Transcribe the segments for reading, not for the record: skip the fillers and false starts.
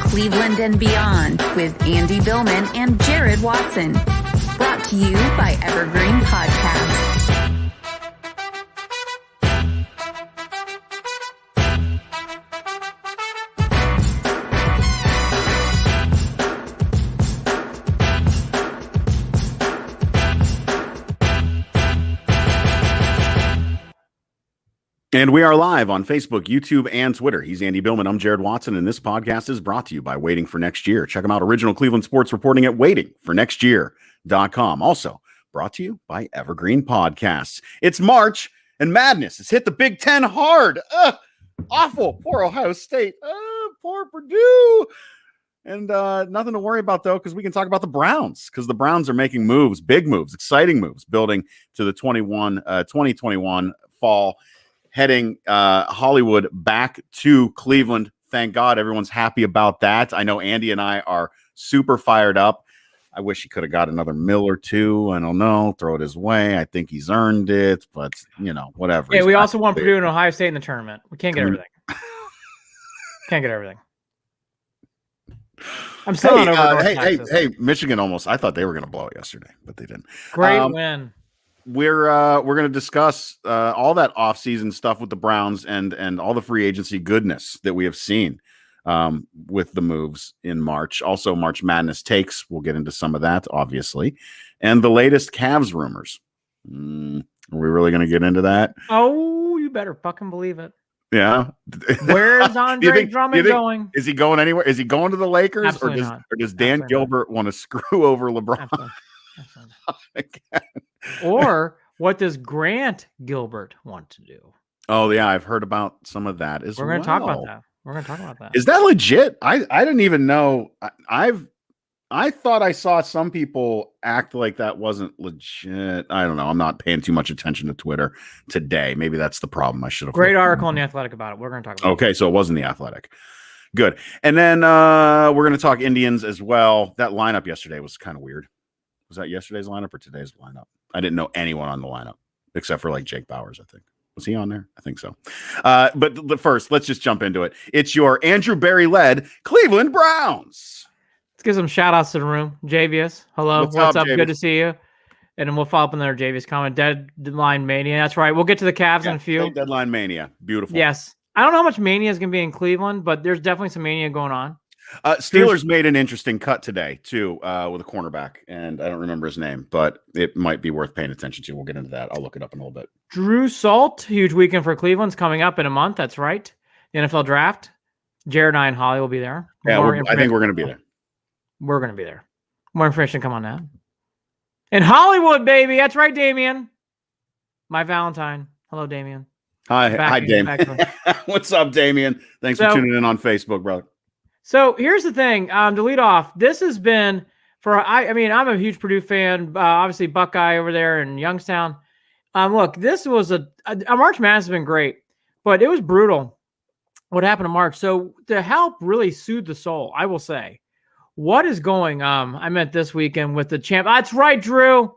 Cleveland and beyond with Andy Billman and Jared Watson. Brought to you by Evergreen Podcast. And we are live on Facebook, YouTube, and Twitter. He's Andy Billman. I'm Jared Watson, and this podcast is brought to you by Waiting for Next Year. Check them out, original Cleveland sports reporting at waitingfornextyear.com. Also brought to you by Evergreen Podcasts. It's March, and madness has hit the Big Ten hard. Awful. Poor Ohio State. Poor Purdue. And nothing to worry about, though, because we can talk about the Browns, because the Browns are making moves, big moves, exciting moves, building to the 2021 fall, heading Hollywood back to Cleveland. Thank God everyone's happy about that. I know Andy and I are super fired up. I wish he could have got another mill or two. I don't know. Throw it his way. I think he's earned it, but, you know, whatever. Yeah, we also want Purdue and Ohio State in the tournament. We can't get everything. Can't get everything. I'm still not over Hey, Michigan almost. I thought they were going to blow it yesterday, but they didn't. Great win. We're going to discuss all that offseason stuff with the Browns and all the free agency goodness that we have seen with the moves in March. Also, March Madness takes. We'll get into some of that, obviously. And the latest Cavs rumors. Are we really going to get into that? Oh, you better fucking believe it. Yeah. Where's Andre Drummond going? Is he going anywhere? Is he going to the Lakers? Absolutely or does Dan Gilbert want to screw over LeBron? Absolutely. Or what does Grant Gilbert want to do? Oh, yeah. I've heard about some of that as well. We're going to talk about that. Is that legit? I didn't even know. I thought I saw some people act like that wasn't legit. I don't know. I'm not paying too much attention to Twitter today. Maybe that's the problem. I should have. Great article in The Athletic about it. We're going to talk about it. Okay, so it wasn't The Athletic. Good. And then we're going to talk Indians as well. That lineup yesterday was kind of weird. Was that yesterday's lineup or today's lineup? I didn't know anyone on the lineup except for like Jake Bowers, I think. Was he on there? I think so. But first, let's just jump into it. It's your Andrew Berry-led Cleveland Browns. Let's give some shout-outs to the room. Javius, hello. What's up? Javius? Good to see you. And then we'll follow up on another Javius comment. Deadline Mania. That's right. We'll get to the Cavs in a few. Deadline Mania. Beautiful. Yes. I don't know how much Mania is going to be in Cleveland, but there's definitely some Mania going on. Steelers made an interesting cut today, too, with a cornerback, and I don't remember his name, but it might be worth paying attention to. We'll get into that. I'll look it up in a little bit. Drew Salt, huge weekend for Cleveland's coming up in a month. That's right. The NFL draft. Jared and I and Holly will be there. Yeah, I think we're going to be there. We're going to be there. More information come on that. In Hollywood, baby. That's right, Damien. My Valentine. Hello, Damien. Hi, Damien. What's up, Damien? Thanks for tuning in on Facebook, brother. So here's the thing. To lead off, this has been I'm a huge Purdue fan. Obviously, Buckeye over there in Youngstown. Look, this was a March Madness has been great, but it was brutal what happened in March. So to help really soothe the soul, I will say, what is going on? I meant this weekend with the champ. That's right, Drew.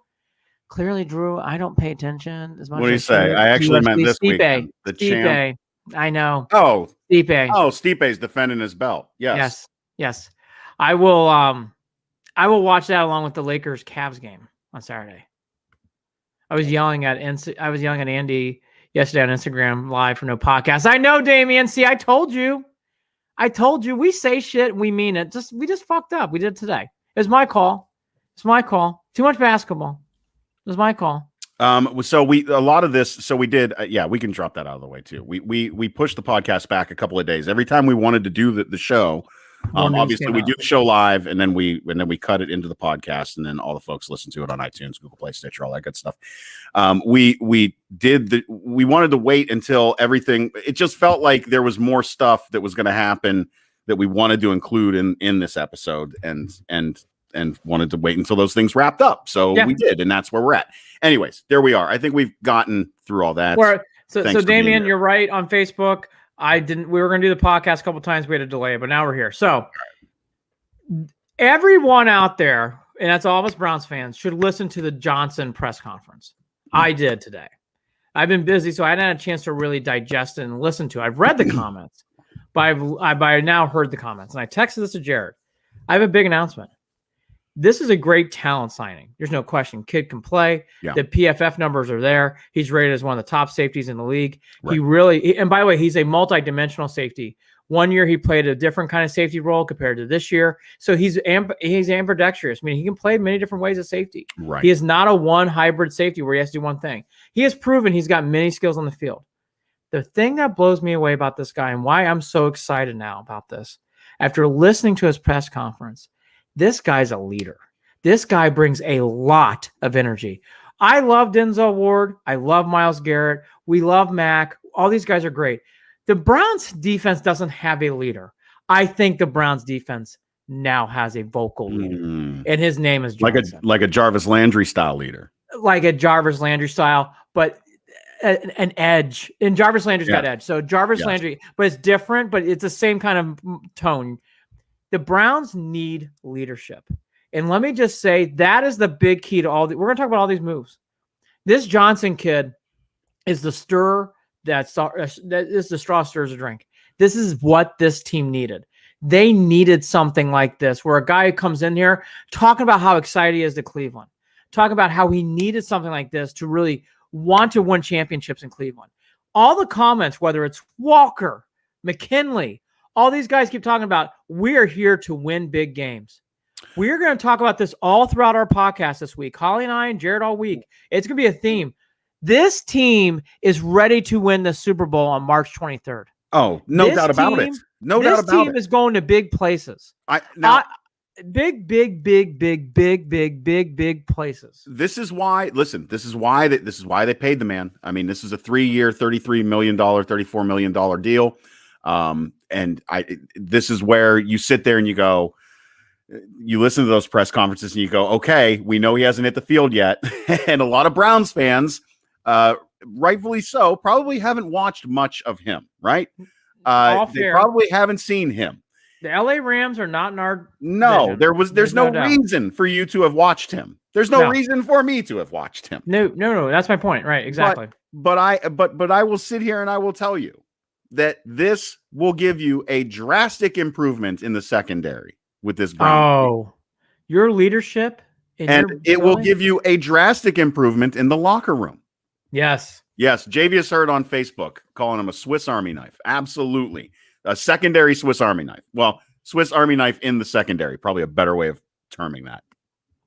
Clearly, Drew, I don't pay attention as much. What do you say? I actually meant this weekend. The champ. I know. Oh, Stipe. Oh, Stipe's defending his belt. Yes. I will watch that along with the Lakers Cavs game on Saturday. I was yelling at Andy yesterday on Instagram Live for no podcast. I know, Damien. See, I told you. We say shit and we mean it. We just fucked up. We did it today. It was my call. Too much basketball. It was my call. So we did. We can drop that out of the way too. We pushed the podcast back a couple of days. Every time we wanted to do the show, obviously we do the show live and then we cut it into the podcast and then all the folks listen to it on iTunes, Google Play, Stitcher, all that good stuff. We wanted to wait until everything. It just felt like there was more stuff that was going to happen that we wanted to include in this episode and wanted to wait until those things wrapped up. So we did, and that's where we're at. Anyways, there we are. I think we've gotten through all that. So Damien, you're right on Facebook. We were going to do the podcast a couple times. We had a delay, but now we're here. So everyone out there, and that's all of us Browns fans, should listen to the Johnson press conference. I did today. I've been busy, so I hadn't had a chance to really digest it and listen to it. I've read the comments. but I now heard the comments, and I texted this to Jared. I have a big announcement. This is a great talent signing. There's no question. Kid can play. Yeah. The PFF numbers are there. He's rated as one of the top safeties in the league. Right. And by the way, he's a multi-dimensional safety. One year he played a different kind of safety role compared to this year. So he's ambidextrous. I mean, he can play many different ways of safety. Right. He is not a one hybrid safety where he has to do one thing. He has proven he's got many skills on the field. The thing that blows me away about this guy and why I'm so excited now about this, after listening to his press conference, this guy's a leader. This guy brings a lot of energy. I love Denzel Ward. I love Myles Garrett. We love Mac. All these guys are great. The Browns defense doesn't have a leader. I think the Browns defense now has a vocal leader, and his name is Johnson. Like a Jarvis Landry style leader. Like a Jarvis Landry style, but an edge. And Jarvis Landry's got edge. So Jarvis Landry, but it's different, but it's the same kind of tone. The Browns need leadership. And let me just say, that is the big key to all the, we're going to talk about all these moves. This Johnson kid is the stir that is the straw stirs a drink. This is what this team needed. They needed something like this, where a guy who comes in here talking about how excited he is to Cleveland, talking about how he needed something like this to really want to win championships in Cleveland. All the comments, whether it's Walker, McKinley, all these guys keep talking about, we are here to win big games. We're going to talk about this all throughout our podcast this week. Holly and I and Jared all week. It's going to be a theme. This team is ready to win the Super Bowl on March 23rd. Oh, no doubt about it. No doubt about it. This team is going to big places. Big places. This is why they paid the man. I mean, this is a 3-year, $33 million, $34 million deal. And this is where you sit there and you go, you listen to those press conferences and you go, okay, we know he hasn't hit the field yet. And a lot of Browns fans, rightfully so, probably haven't watched much of him, right? They probably haven't seen him. The LA Rams are not in our No, vision. There's no reason for you to have watched him. There's no reason for me to have watched him. No, that's my point. Right, exactly. But I will sit here and I will tell you that this will give you a drastic improvement in the secondary with this Brown team. Your leadership and it will give you a drastic improvement in the locker room. Yes. Javius Hurd on Facebook calling him a Swiss Army knife. Absolutely. A secondary Swiss Army knife. Well, Swiss Army knife in the secondary. Probably a better way of terming that.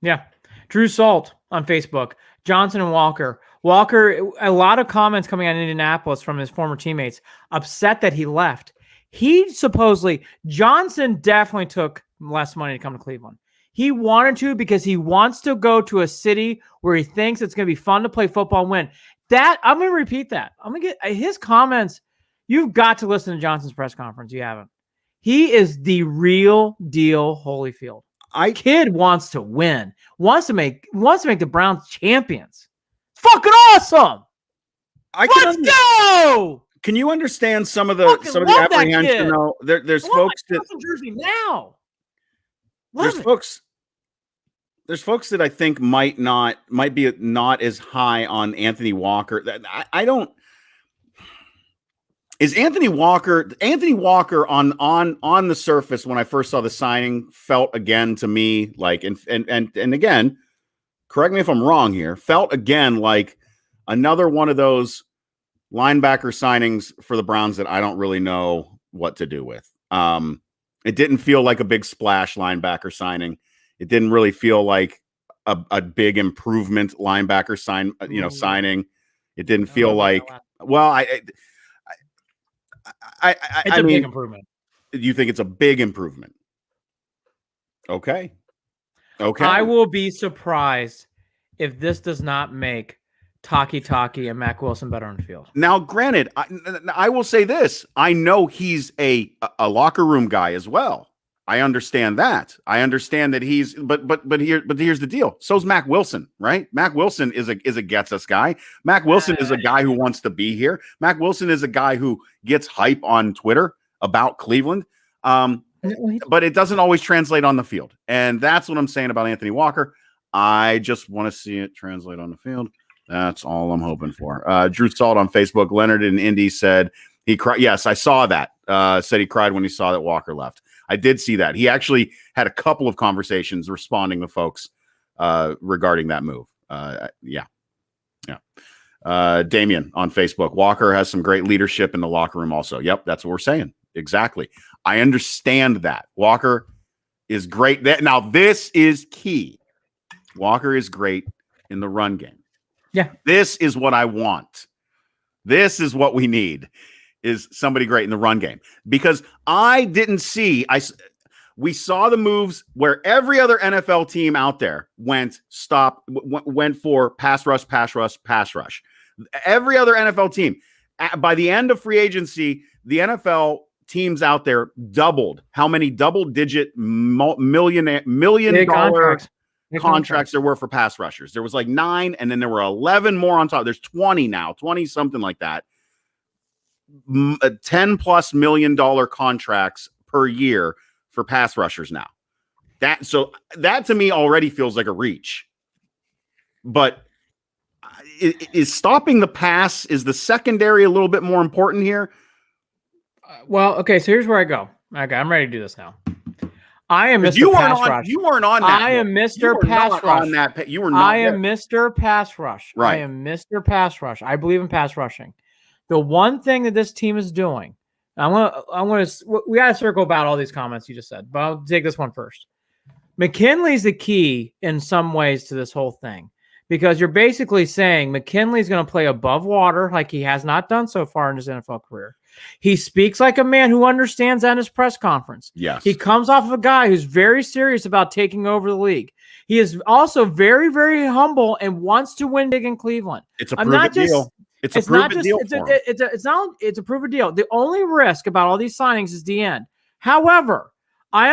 Yeah. Drew Salt on Facebook. Johnson and Walker. Walker, a lot of comments coming out in Indianapolis from his former teammates, upset that he left. Johnson definitely took less money to come to Cleveland. He wanted to because he wants to go to a city where he thinks it's going to be fun to play football and win. I'm going to repeat that. I'm going to get his comments. You've got to listen to Johnson's press conference. You haven't. He is the real deal Holyfield. Kid wants to win. Wants to make the Browns champions. It's fucking awesome. Let's go. Can you understand some of the apprehension? Though there's folks that jersey now. There's folks that I think might be not as high on Anthony Walker. I don't. Is Anthony Walker on the surface when I first saw the signing felt again to me like and again, correct me if I'm wrong here, felt again like another one of those linebacker signings for the Browns that I don't really know what to do with. It didn't feel like a big splash linebacker signing. It didn't really feel like a big improvement linebacker signing. It didn't feel like it's a big improvement. You think it's a big improvement? Okay. I will be surprised if this does not make Taki and Mac Wilson better on the field. Now, granted, I will say this. I know he's a locker room guy as well. I understand that. I understand that he's but here's the deal. So's Mac Wilson, right? Mac Wilson is a gets us guy. Mac Wilson is a guy who wants to be here. Mac Wilson is a guy who gets hype on Twitter about Cleveland. But it doesn't always translate on the field. And that's what I'm saying about Anthony Walker. I just want to see it translate on the field. That's all I'm hoping for. Drew Salt on Facebook. Leonard in Indy said He cried. Yes, I saw that. Said he cried when he saw that Walker left. I did see that. He actually had a couple of conversations responding to folks regarding that move. Yeah. Damien on Facebook. Walker has some great leadership in the locker room also. Yep, that's what we're saying. Exactly. I understand that. Walker is great. Now, this is key. Walker is great in the run game. Yeah. This is what I want. This is what we need, is somebody great in the run game. Because I didn't see we saw the moves where every other NFL team out there went for pass rush, pass rush, pass rush. Every other NFL team. By the end of free agency, the NFL teams out there doubled how many double-digit million dollar contracts there were for pass rushers. There was like 9, and then there were 11 more on top. There's 20 now, 20 something like that. $10+ million contracts per year for pass rushers now. That to me already feels like a reach. But is stopping the pass, is the secondary a little bit more important here? Well, okay, so here's where I go. Okay, I'm ready to do this now. I am Mr. Pass Rush. You weren't on that. I am Mr. Pass Rush. You were not. I am Mr. Pass Rush. Right. I am Mr. Pass Rush. I believe in pass rushing. The one thing that this team is doing, we got to circle about all these comments you just said, but I'll take this one first. McKinley's the key in some ways to this whole thing, because you're basically saying McKinley's going to play above water like he has not done so far in his NFL career. He speaks like a man who understands that in his press conference. Yes. He comes off of a guy who's very serious about taking over the league. He is also very, very humble and wants to win big in Cleveland. It's a proven deal. It's a proven deal. It's a proven deal. The only risk about all these signings is the end. However, I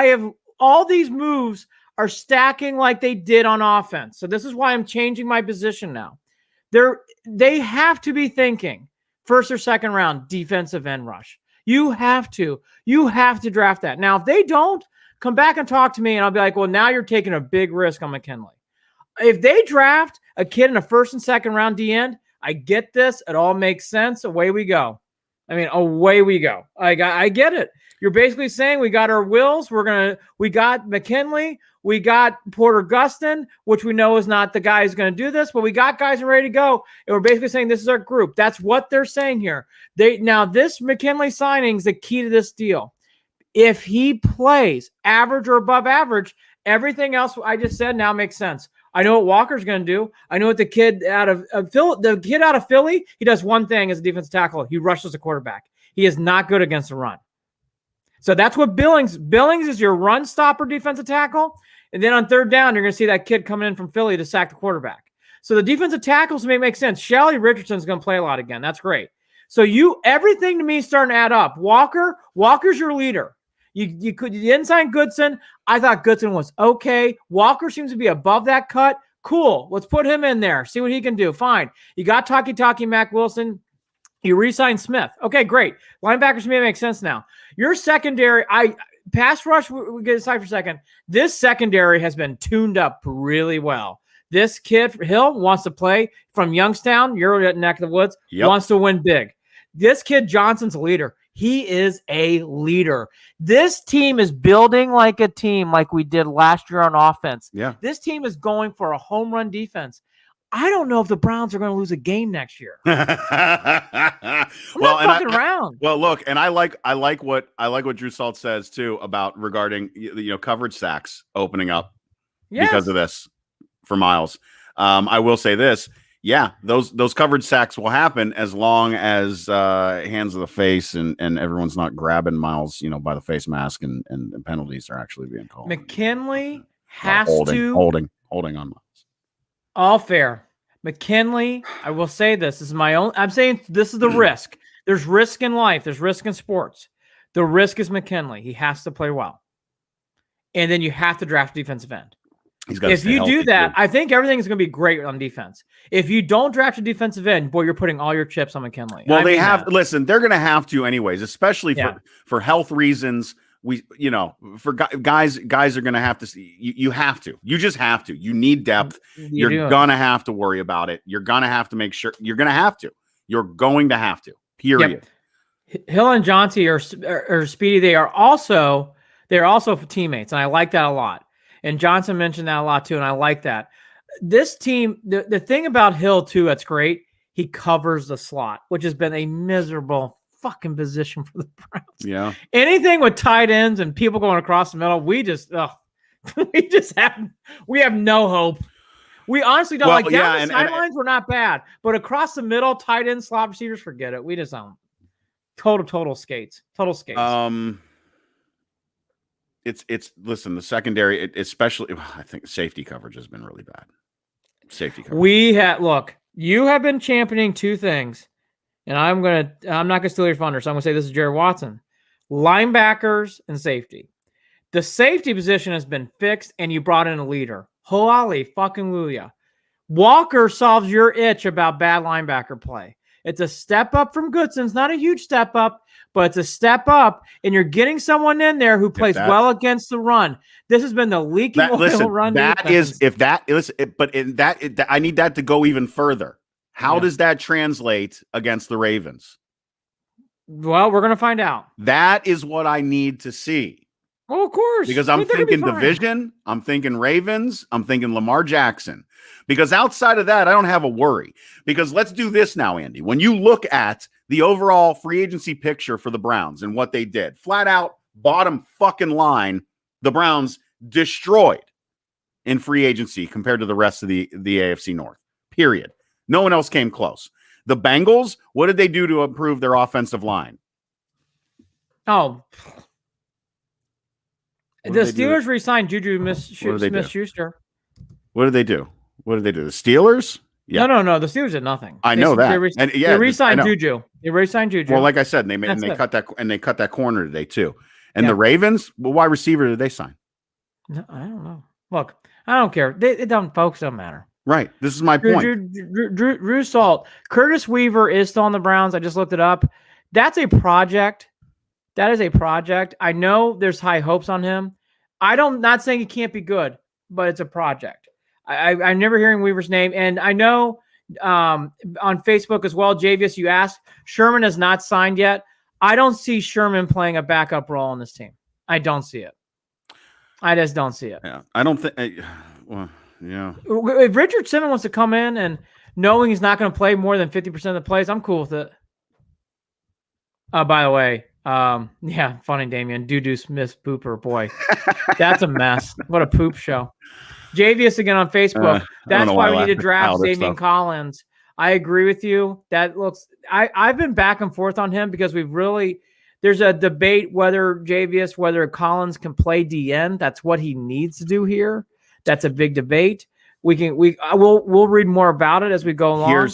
have all these moves are stacking like they did on offense. So this is why I'm changing my position now. They have to be thinking first or second round defensive end rush. You have to draft that. Now, if they don't, come back and talk to me, and I'll be like, well, now you're taking a big risk on McKinley. If they draft a kid in a first and second round D end, I get this. It all makes sense. Away we go. Away we go. I get it. You're basically saying we got our wills. We got McKinley. We got Porter Gustin, which we know is not the guy who's going to do this, but we got guys ready to go. And we're basically saying this is our group. That's what they're saying here. Now this McKinley signing is the key to this deal. If he plays average or above average, everything else I just said now makes sense. I know what Walker's going to do. I know what the kid out of Philly, he does one thing as a defensive tackle. He rushes the quarterback. He is not good against the run. So that's what Billings is, your run stopper defensive tackle. And then on third down, you're going to see that kid coming in from Philly to sack the quarterback. So the defensive tackles may make sense. Shelley Richardson's going to play a lot again. That's great. So everything to me is starting to add up. Walker's your leader. You didn't sign Goodson. I thought Goodson was okay. Walker seems to be above that cut. Cool. Let's put him in there. See what he can do. Fine. You got Talkie Mac Wilson. You re-signed Smith. Okay, great. Linebackers may make sense now. Your secondary, pass rush, we get aside for a second. This secondary has been tuned up really well. This kid, Hill, wants to play from Youngstown, your neck of the woods, wants to win big. This kid, Johnson's a leader. He is a leader. This team is building like a team like we did last year on offense. Yeah. This team is going for a home run defense. I don't know if the Browns are going to lose a game next year. I'm not fucking around. Well, look, and I like what Drew Salt says too about regarding coverage sacks opening up because of this for Miles. I will say this. Yeah, those coverage sacks will happen as long as hands of the face and everyone's not grabbing Miles, by the face mask and penalties are actually being called. McKinley has holding on Miles. All fair. McKinley, I will say this is my own. I'm saying this is the risk. There's risk in life. There's risk in sports. The risk is McKinley. He has to play well. And then you have to draft defensive end. If you do that, I think everything is going to be great on defense. If you don't draft a defensive end, boy, you're putting all your chips on McKinley. Well, listen, they're going to have to anyways, especially for health reasons. For guys are going to have to see, you have to, you just have to, you need depth. You're going to have to worry about it. You're going to have to make sure you're going to have to. Period. Yep. Hill and Johnson are speedy. They are also teammates, and I like that a lot. And Johnson mentioned that a lot too, and I like that. This team, the thing about Hill too, that's great. He covers the slot, which has been a miserable fucking position for the Browns. Yeah. Anything with tight ends and people going across the middle, we have no hope. We honestly don't down the sidelines. We're not bad, but across the middle, tight end, slot receivers, forget it. We just don't. Total skates. Listen, the secondary, especially, I think safety coverage has been really bad. Safety coverage. You have been championing two things, and I'm not gonna steal your thunder, so I'm gonna say this is Jared Watson. Linebackers and safety. The safety position has been fixed, and you brought in a leader. Holy fucking Luya. Walker solves your itch about bad linebacker play. It's a step up from Goodson. It's not a huge step up, but it's a step up, and you're getting someone in there who plays well against the run. This has been the leaking oil run. I need that to go even further. How does that translate against the Ravens? Well, we're going to find out. That is what I need to see. Oh, of course. Because I'm thinking division, I'm thinking Ravens, I'm thinking Lamar Jackson. Because outside of that, I don't have a worry. Because let's do this now, Andy. When you look at the overall free agency picture for the Browns and what they did, flat out, bottom fucking line, the Browns destroyed in free agency compared to the rest of the AFC North. Period. No one else came close. The Bengals, what did they do to improve their offensive line? Oh, the Steelers re-signed Juju Smith-Schuster. What did they do? The Steelers? Yeah. No. The Steelers did nothing. I know that. They re-signed Juju. Well, like I said, they cut that corner today too. And the Ravens, wide receiver did they sign? No, I don't know. Look, I don't care. It don't, folks. Don't matter. Right. This is my point. Drew Salt. Curtis Weaver is still on the Browns. I just looked it up. That's a project. That is a project. I know there's high hopes on him. Not saying he can't be good, but it's a project. I'm never hearing Weaver's name. And I know on Facebook as well, Javius, you asked, Sherman has not signed yet. I don't see Sherman playing a backup role on this team. I don't see it. I just don't see it. Yeah. I don't think yeah. If Richard Simmons wants to come in and knowing he's not going to play more than 50% of the plays, I'm cool with it. By the way, funny, Damian. Doo Smith pooper, boy. That's a mess. What a poop show. Javius again on Facebook. That's why we need to draft Damian Collins. I agree with you. I've been back and forth on him because there's a debate whether Collins can play DN. That's what he needs to do here. That's a big debate. We'll read more about it as we go along.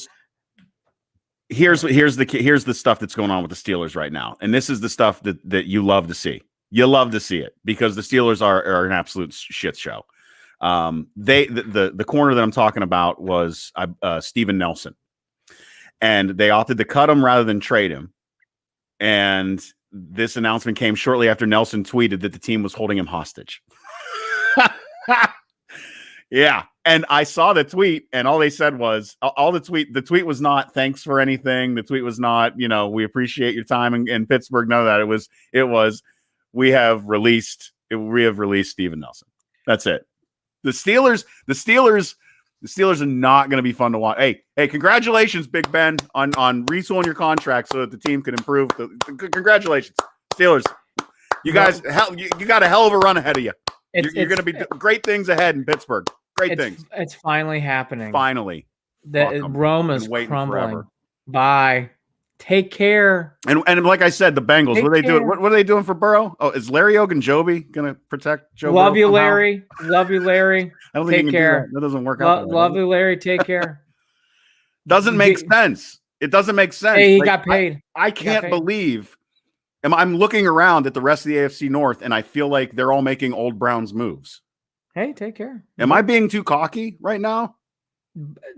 Here's the stuff that's going on with the Steelers right now. And this is the stuff that you love to see. You love to see it because the Steelers are an absolute shit show. The corner that I'm talking about was Steven Nelson, and they opted to cut him rather than trade him. And this announcement came shortly after Nelson tweeted that the team was holding him hostage. Yeah. And I saw the tweet, and all they said was the tweet was not thanks for anything. The tweet was not, we appreciate your time in Pittsburgh. None of that. It was we have released Steven Nelson. That's it. The Steelers are not going to be fun to watch. Hey, congratulations, Big Ben, on retooling your contract so that the team can improve. Congratulations, Steelers. You guys, you got a hell of a run ahead of you. You're going to be great things ahead in Pittsburgh. Great things. It's finally happening. Finally. Rome is crumbling. Forever. Bye. Take care. And like I said, the Bengals, what are they doing? What are they doing for Burrow? Oh, is Larry Ogunjobi going to protect Joe Love Burrow you, somehow? Larry. Love you, Larry. I don't think take you can care. Do that. That doesn't work out. Love you, Larry. Take care. Doesn't make sense. It doesn't make sense. Hey, he got paid. I can't believe I'm looking around at the rest of the AFC North, and I feel like they're all making old Browns moves. Hey, take care. Am I being too cocky right now?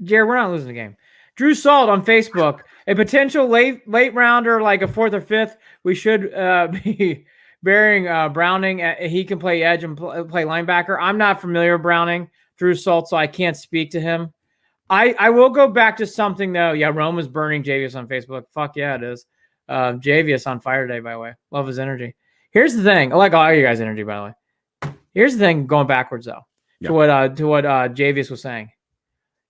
Jared, we're not losing the game. Drew Salt on Facebook, a potential late rounder, like a 4th or 5th. We should be burying Browning. He can play edge and play linebacker. I'm not familiar with Browning, Drew Salt, so I can't speak to him. I will go back to something though. Yeah, Rome is burning Javius on Facebook. Fuck yeah, it is. Javius on fire today, by the way. Love his energy. Here's the thing. I like all your guys' energy, by the way. Here's the thing, going backwards though. Yeah. To what Javius was saying.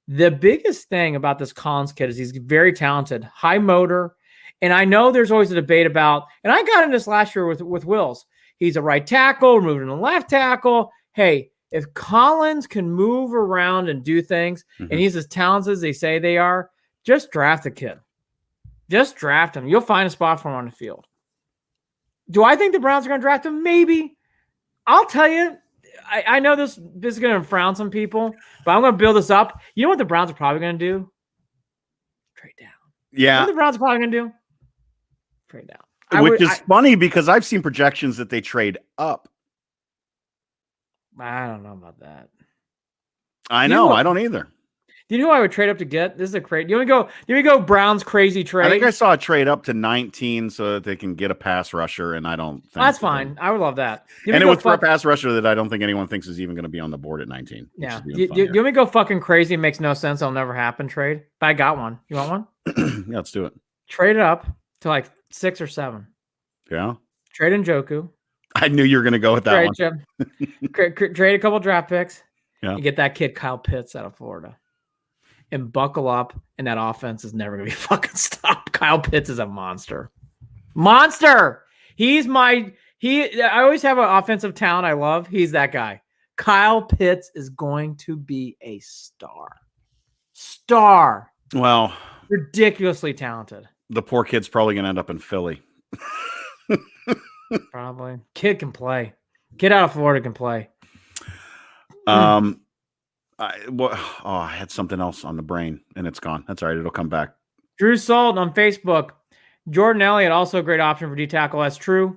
The biggest thing about this Collins kid is he's very talented, high motor. And I know there's always a debate about, and I got in this last year with Wills. He's a right tackle, moving to left tackle. Hey, if Collins can move around and do things, and he's as talented as they say they are, just draft the kid. Just draft him. You'll find a spot for him on the field. Do I think the Browns are going to draft him? Maybe. I'll tell you, I know this is going to frown some people, but I'm going to build this up. You know what the Browns are probably going to do? Trade down. Yeah. You know what the Browns are probably going to do? Trade down. Which is funny because I've seen projections that they trade up. I don't know about that. I know. I don't either. Do you know who I would trade up to get? This is a crazy. Do you want to go Browns crazy trade? I think I saw a trade up to 19 so that they can get a pass rusher, and I don't think that's fine. I would love that. And it was for a pass rusher that I don't think anyone thinks is even going to be on the board at 19. Yeah. Do you want me to go fucking crazy? It makes no sense. It'll never happen. Trade. But I got one. You want one? Yeah, let's do it. Trade it up to like 6 or 7. Yeah. Trade Njoku. I knew you were going to go with that one. Trade a couple draft picks. Yeah. And get that kid Kyle Pitts out of Florida. And buckle up, and that offense is never going to be fucking stopped. Kyle Pitts is a monster. Monster! I always have an offensive talent I love. He's that guy. Kyle Pitts is going to be a star. Star. Well, ridiculously talented. The poor kid's probably going to end up in Philly. Probably. Kid can play. Kid out of Florida can play. I had something else on the brain and it's gone. That's all right. It'll come back. Drew Salt on Facebook. Jordan Elliott, also a great option for D tackle. That's true.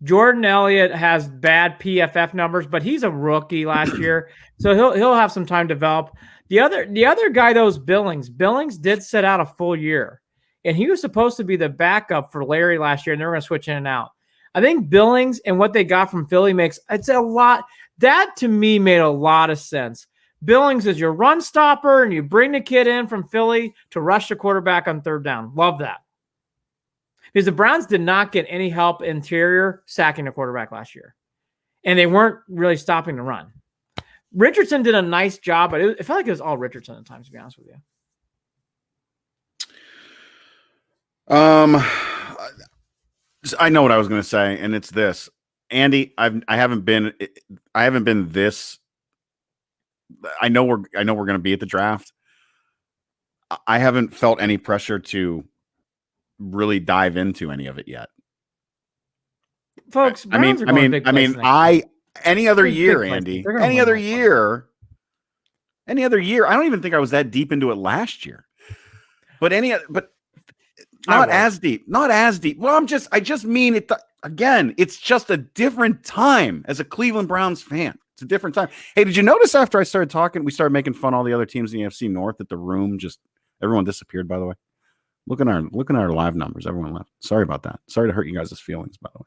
Jordan Elliott has bad PFF numbers, but he's a rookie last year, so he'll have some time to develop. The other guy though is Billings. Billings did sit out a full year, and he was supposed to be the backup for Larry last year, and they were going to switch in and out. I think Billings and what they got from Philly it's a lot. That to me made a lot of sense. Billings is your run stopper, and you bring the kid in from Philly to rush the quarterback on third down. Love that. Because the Browns did not get any help interior sacking the quarterback last year. And they weren't really stopping the run. Richardson did a nice job, but it felt like it was all Richardson at times, to be honest with you. I know what I was going to say, and it's this. Andy, I haven't been this. I know we're going to be at the draft. I haven't felt any pressure to any of it yet. Folks, any other year, Andy, any other year, I don't even think I was that deep into it last year. But not as deep. Well, I just mean it again, it's just a different time as a Cleveland Browns fan. It's a different time. Hey, did you notice after I started talking, we started making fun of all the other teams in the NFC North that the room everyone disappeared, by the way. Look at our live numbers. Everyone left. Sorry about that. Sorry to hurt you guys' feelings, by the way.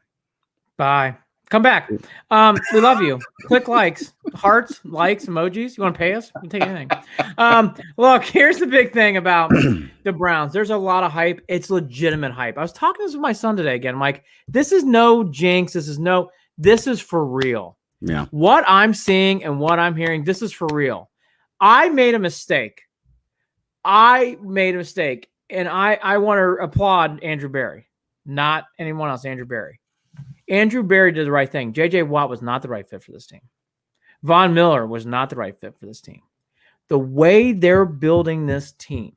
Bye. Come back. We love you. Click likes, hearts, likes, emojis. You want to pay us? We'll take anything. Look, here's the big thing about the Browns. There's a lot of hype. It's legitimate hype. I was talking this with my son today again. I'm like, this is no jinx. This is for real. Yeah. What I'm seeing and what I'm hearing, this is for real. I made a mistake. And I want to applaud Andrew Berry, not anyone else. Andrew Berry. Andrew Berry did the right thing. J.J. Watt was not the right fit for this team. Von Miller was not the right fit for this team. The way they're building this team,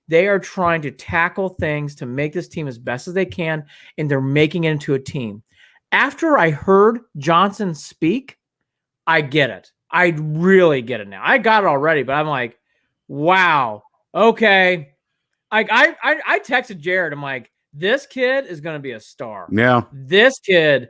they are trying to tackle things to make this team as best as they can, and they're making it into a team. After I heard Johnson speak, I get it. I really get it now. I got it already, but I'm like, wow, okay. I texted Jared. I'm like, this kid is going to be a star. Yeah. This kid,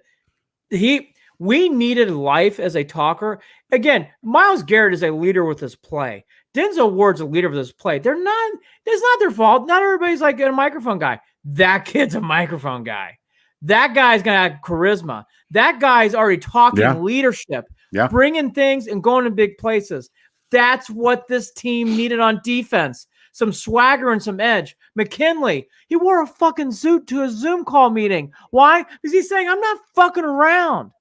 we needed life as a talker. Again, Myles Garrett is a leader with his play. Denzel Ward's a leader with his play. It's not their fault. Not everybody's like a microphone guy. That kid's a microphone guy. That guy's going to have charisma. That guy's already talking leadership, bringing things and going to big places. That's what this team needed on defense. Some swagger and some edge. McKinley, he wore a fucking suit to a Zoom call meeting. Why? Because he's saying, I'm not fucking around.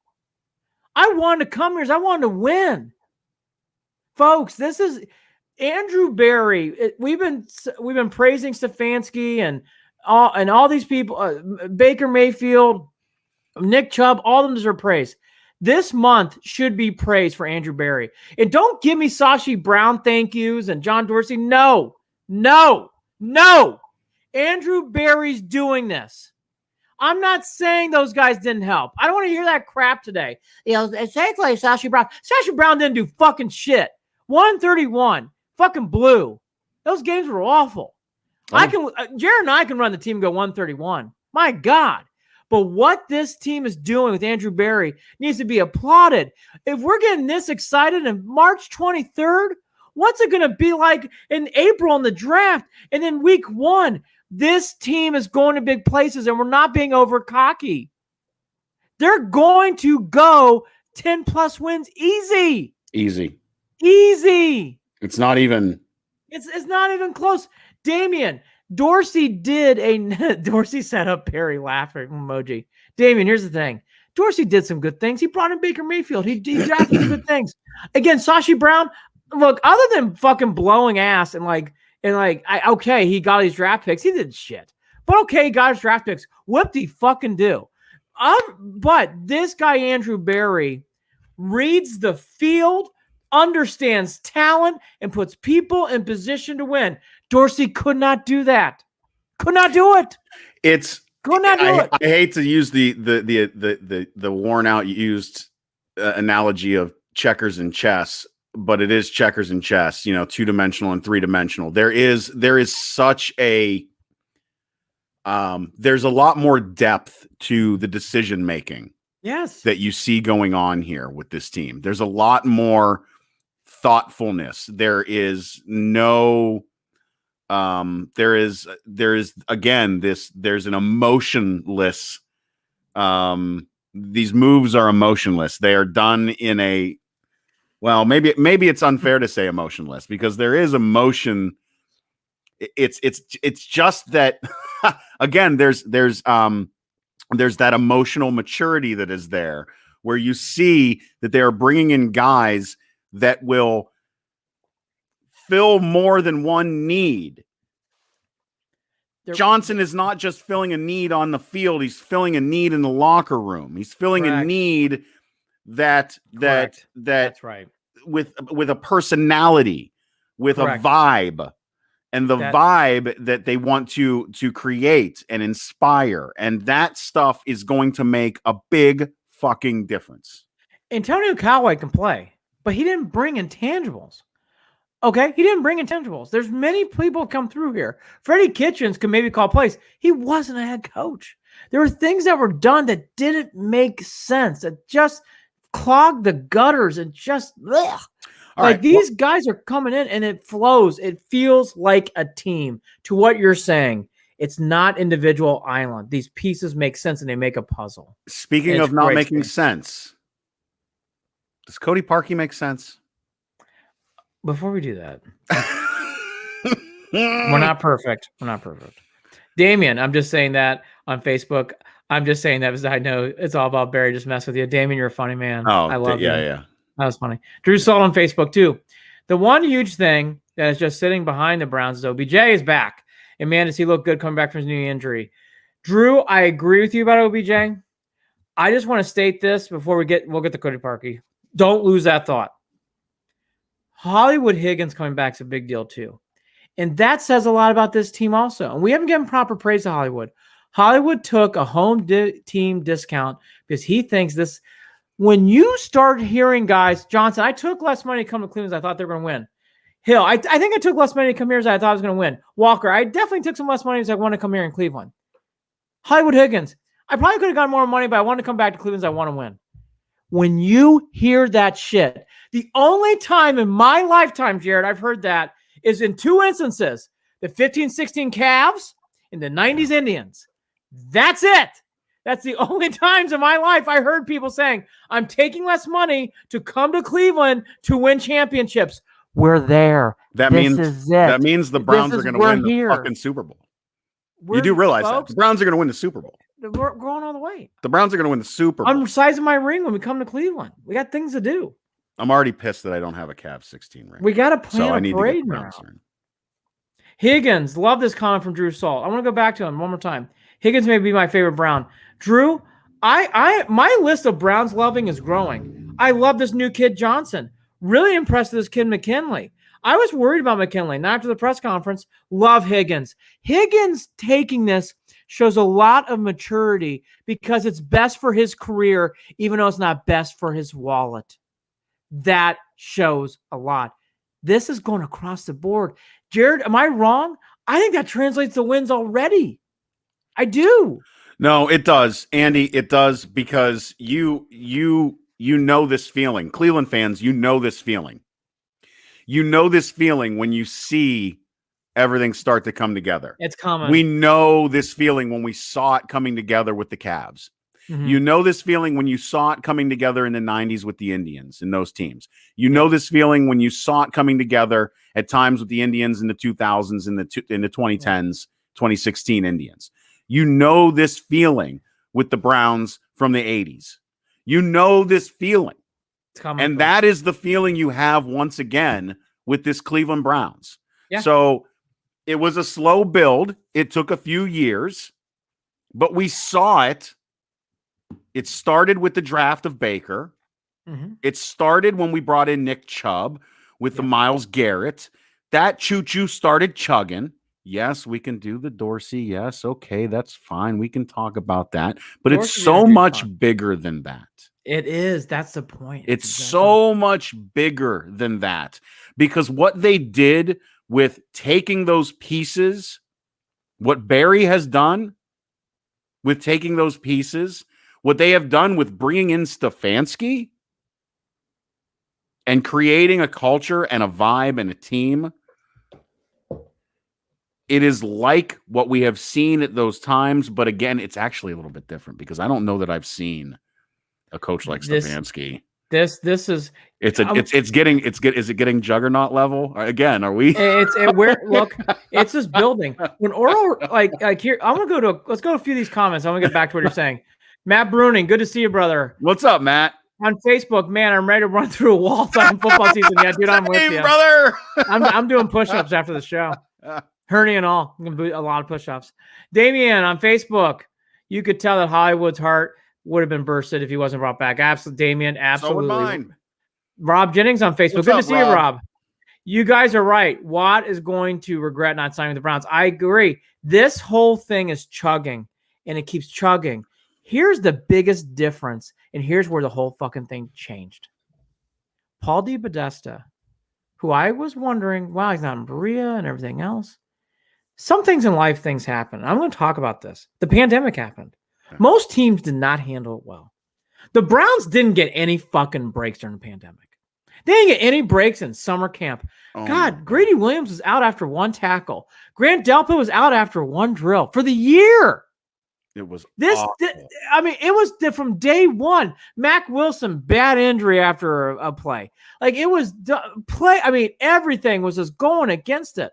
I wanted to come here. I wanted to win. Folks, this is Andrew Berry. We've been praising Stefanski and all these people, Baker Mayfield, Nick Chubb, all of them deserve praise. This month should be praise for Andrew Berry. And don't give me Sashi Brown thank yous and John Dorsey. No. Andrew Berry's doing this. I'm not saying those guys didn't help. I don't want to hear that crap today. Exactly, Sashi Brown. Sashi Brown didn't do fucking shit. 131. Fucking blue. Those games were awful. Oh. Jared and I can run the team and go 131. My God. But what this team is doing with Andrew Berry needs to be applauded. If we're getting this excited on March 23rd, what's it going to be like in April in the draft? And then week 1, this team is going to big places and we're not being over cocky. They're going to go 10 plus wins easy. Easy. It's not even. It's not even close. Damian, Dorsey set up Perry laughing emoji. Damian, here's the thing. Dorsey did some good things. He brought in Baker Mayfield. He drafted some good things. Again, Sashi Brown, look, other than fucking blowing ass and okay, he got these draft picks. He did shit. But okay, he got his draft picks. What did he fucking do? But this guy, Andrew Berry, reads the field, understands talent, and puts people in position to win. Dorsey could not do that. Could not do it. I hate to use the worn out used analogy of checkers and chess, but it is checkers and chess, 2-dimensional and 3-dimensional. There is such a there's a lot more depth to the decision making. Yes. That you see going on here with this team. There's a lot more thoughtfulness. There is no there's an emotionless these moves are emotionless. They are done in a maybe it's unfair to say emotionless because there is emotion. It's just that again there's that emotional maturity that is there where you see that they are bringing in guys that will fill more than one need. Johnson is not just filling a need on the field. He's filling a need in the locker room. He's filling a need that's right. With a personality, with a vibe, and the vibe that they want to create and inspire. And that stuff is going to make a big fucking difference. Antonio Callaway can play, but he didn't bring intangibles. Okay, he didn't bring intangibles. There's many people come through here. Freddie Kitchens can maybe call plays. He wasn't a head coach. There were things that were done that didn't make sense, that just clogged the gutters and just these guys are coming in and it flows. It feels like a team. To what you're saying, it's not individual island. These pieces make sense and they make a puzzle. Speaking of not making sense, does Cody Parkey make sense? Before we do that, we're not perfect. Damian, I'm just saying that on Facebook. I'm just saying that because I know it's all about Barry just mess with you. Damian, you're a funny man. Oh, I love you. Yeah. That was funny. Drew Salt on Facebook too. The one huge thing that is just sitting behind the Browns is OBJ is back. And man, does he look good coming back from his knee injury. Drew, I agree with you about OBJ. I just want to state this before we'll get the Cody Parkey. Don't lose that thought. Hollywood Higgins coming back is a big deal too. And that says a lot about this team also. And we haven't given proper praise to Hollywood. Hollywood took a home team discount because he thinks this. When you start hearing guys, Johnson, I took less money to come to Cleveland as I thought they were going to win. Hill, I think I took less money to come here as I thought I was going to win. Walker, I definitely took some less money as I want to come here in Cleveland. Hollywood Higgins, I probably could have gotten more money, but I want to come back to Cleveland as I want to win. When you hear that shit, the only time in my lifetime, Jared, I've heard that is in 2 instances, the 15-16 Cavs and the 90s Indians. That's it. That's the only times in my life I heard people saying, I'm taking less money to come to Cleveland to win championships. We're there. That This means is it. that means the Browns are going to win here. the fucking Super Bowl. You do realize that the Browns are going to win the Super Bowl. We're going all the way. The Browns are going to win the Super Bowl. I'm sizing my ring when we come to Cleveland. We got things to do. I'm already pissed that I don't have a Cavs 16 ring. We got to plan so a I need parade to get the now. Browns ring. Higgins, love this comment from Drew Salt. I want to go back to him one more time. Higgins may be my favorite Brown. Drew, my list of Browns loving is growing. I love this new kid Johnson. Really impressed with this kid McKinley. I was worried about McKinley. Not after the press conference. Love Higgins. Higgins taking this shows a lot of maturity because it's best for his career, even though it's not best for his wallet. That shows a lot. This is going across the board. Jared, am I wrong? I think that translates to wins already. I do. No, it does, Andy. It does because you know this feeling. Cleveland fans, you know this feeling. You know this feeling when you see everything start to come together. It's coming. We know this feeling when we saw it coming together with the Cavs. Mm-hmm. You know this feeling when you saw it coming together in the 90s with the Indians and those teams. You know this feeling when you saw it coming together at times with the Indians in the 2000s, in the 2010s, 2016 Indians. You know this feeling with the Browns from the 80s. You know this feeling. And that is the feeling you have once again with this Cleveland Browns. Yeah. So it was a slow build. It took a few years, but we saw it. It started with the draft of Baker. Mm-hmm. It started when we brought in Nick Chubb with the Myles Garrett. That choo-choo started chugging. Yes, we can do the Dorsey. Yes, okay, that's fine. We can talk about that. But Dorsey, it's so much bigger than that. It is. That's the point. It's so much bigger than that. Because what they did with taking those pieces, what Barry has done with taking those pieces, what they have done with bringing in Stefanski and creating a culture and a vibe and a team, it is like what we have seen at those times. But again, it's actually a little bit different because I don't know that I've seen a coach like Stefanski. This is is it getting juggernaut level again? Are we? Look, it's just building. When Oro like here, let's go to a few of these comments. I want to get back to what you're saying. Matt Bruning, good to see you, brother. What's up, Matt? On Facebook, man, I'm ready to run through a wall time football season. Yeah, dude, I'm with you, brother. I'm doing push-ups after the show. Hernia and all. I'm gonna do a lot of push-ups. Damian on Facebook, you could tell that Hollywood's heart would have been bursted if he wasn't brought back. Absolutely, Damian. Absolutely. So would mine. Rob Jennings on Facebook. What's good up, to see you, Rob. You guys are right. Watt is going to regret not signing with the Browns. I agree. This whole thing is chugging, and it keeps chugging. Here's the biggest difference, and here's where the whole fucking thing changed. Paul DePodesta, who I was wondering, wow, he's not in Berea and everything else. Some things in life, things happen. I'm going to talk about this. The pandemic happened. Most teams did not handle it well. The Browns didn't get any fucking breaks during the pandemic. They didn't get any breaks in summer camp. God, Grady Williams was out after one tackle. Grant Delpit was out after one drill for the year. It was it was from day one. Mac Wilson, bad injury after a play. Like it was play. I mean, everything was just going against it.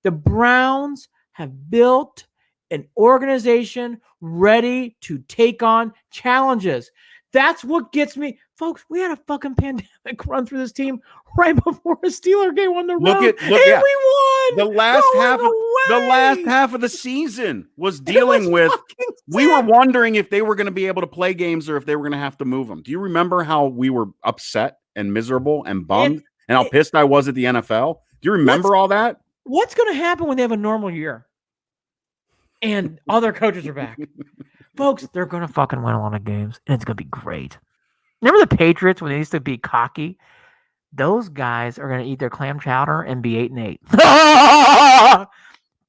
The Browns have built an organization ready to take on challenges. That's what gets me. Folks, we had a fucking pandemic run through this team right before a Steeler game on the road. We won. The last half of the season was dealing with. We were wondering if they were going to be able to play games or if they were going to have to move them. Do you remember how we were upset and miserable and bummed and how pissed I was at the NFL? Do you remember all that? What's going to happen when they have a normal year and other coaches are back? Folks, they're going to fucking win a lot of games, and it's going to be great. Remember the Patriots when they used to be cocky? Those guys are going to eat their clam chowder and be 8-8.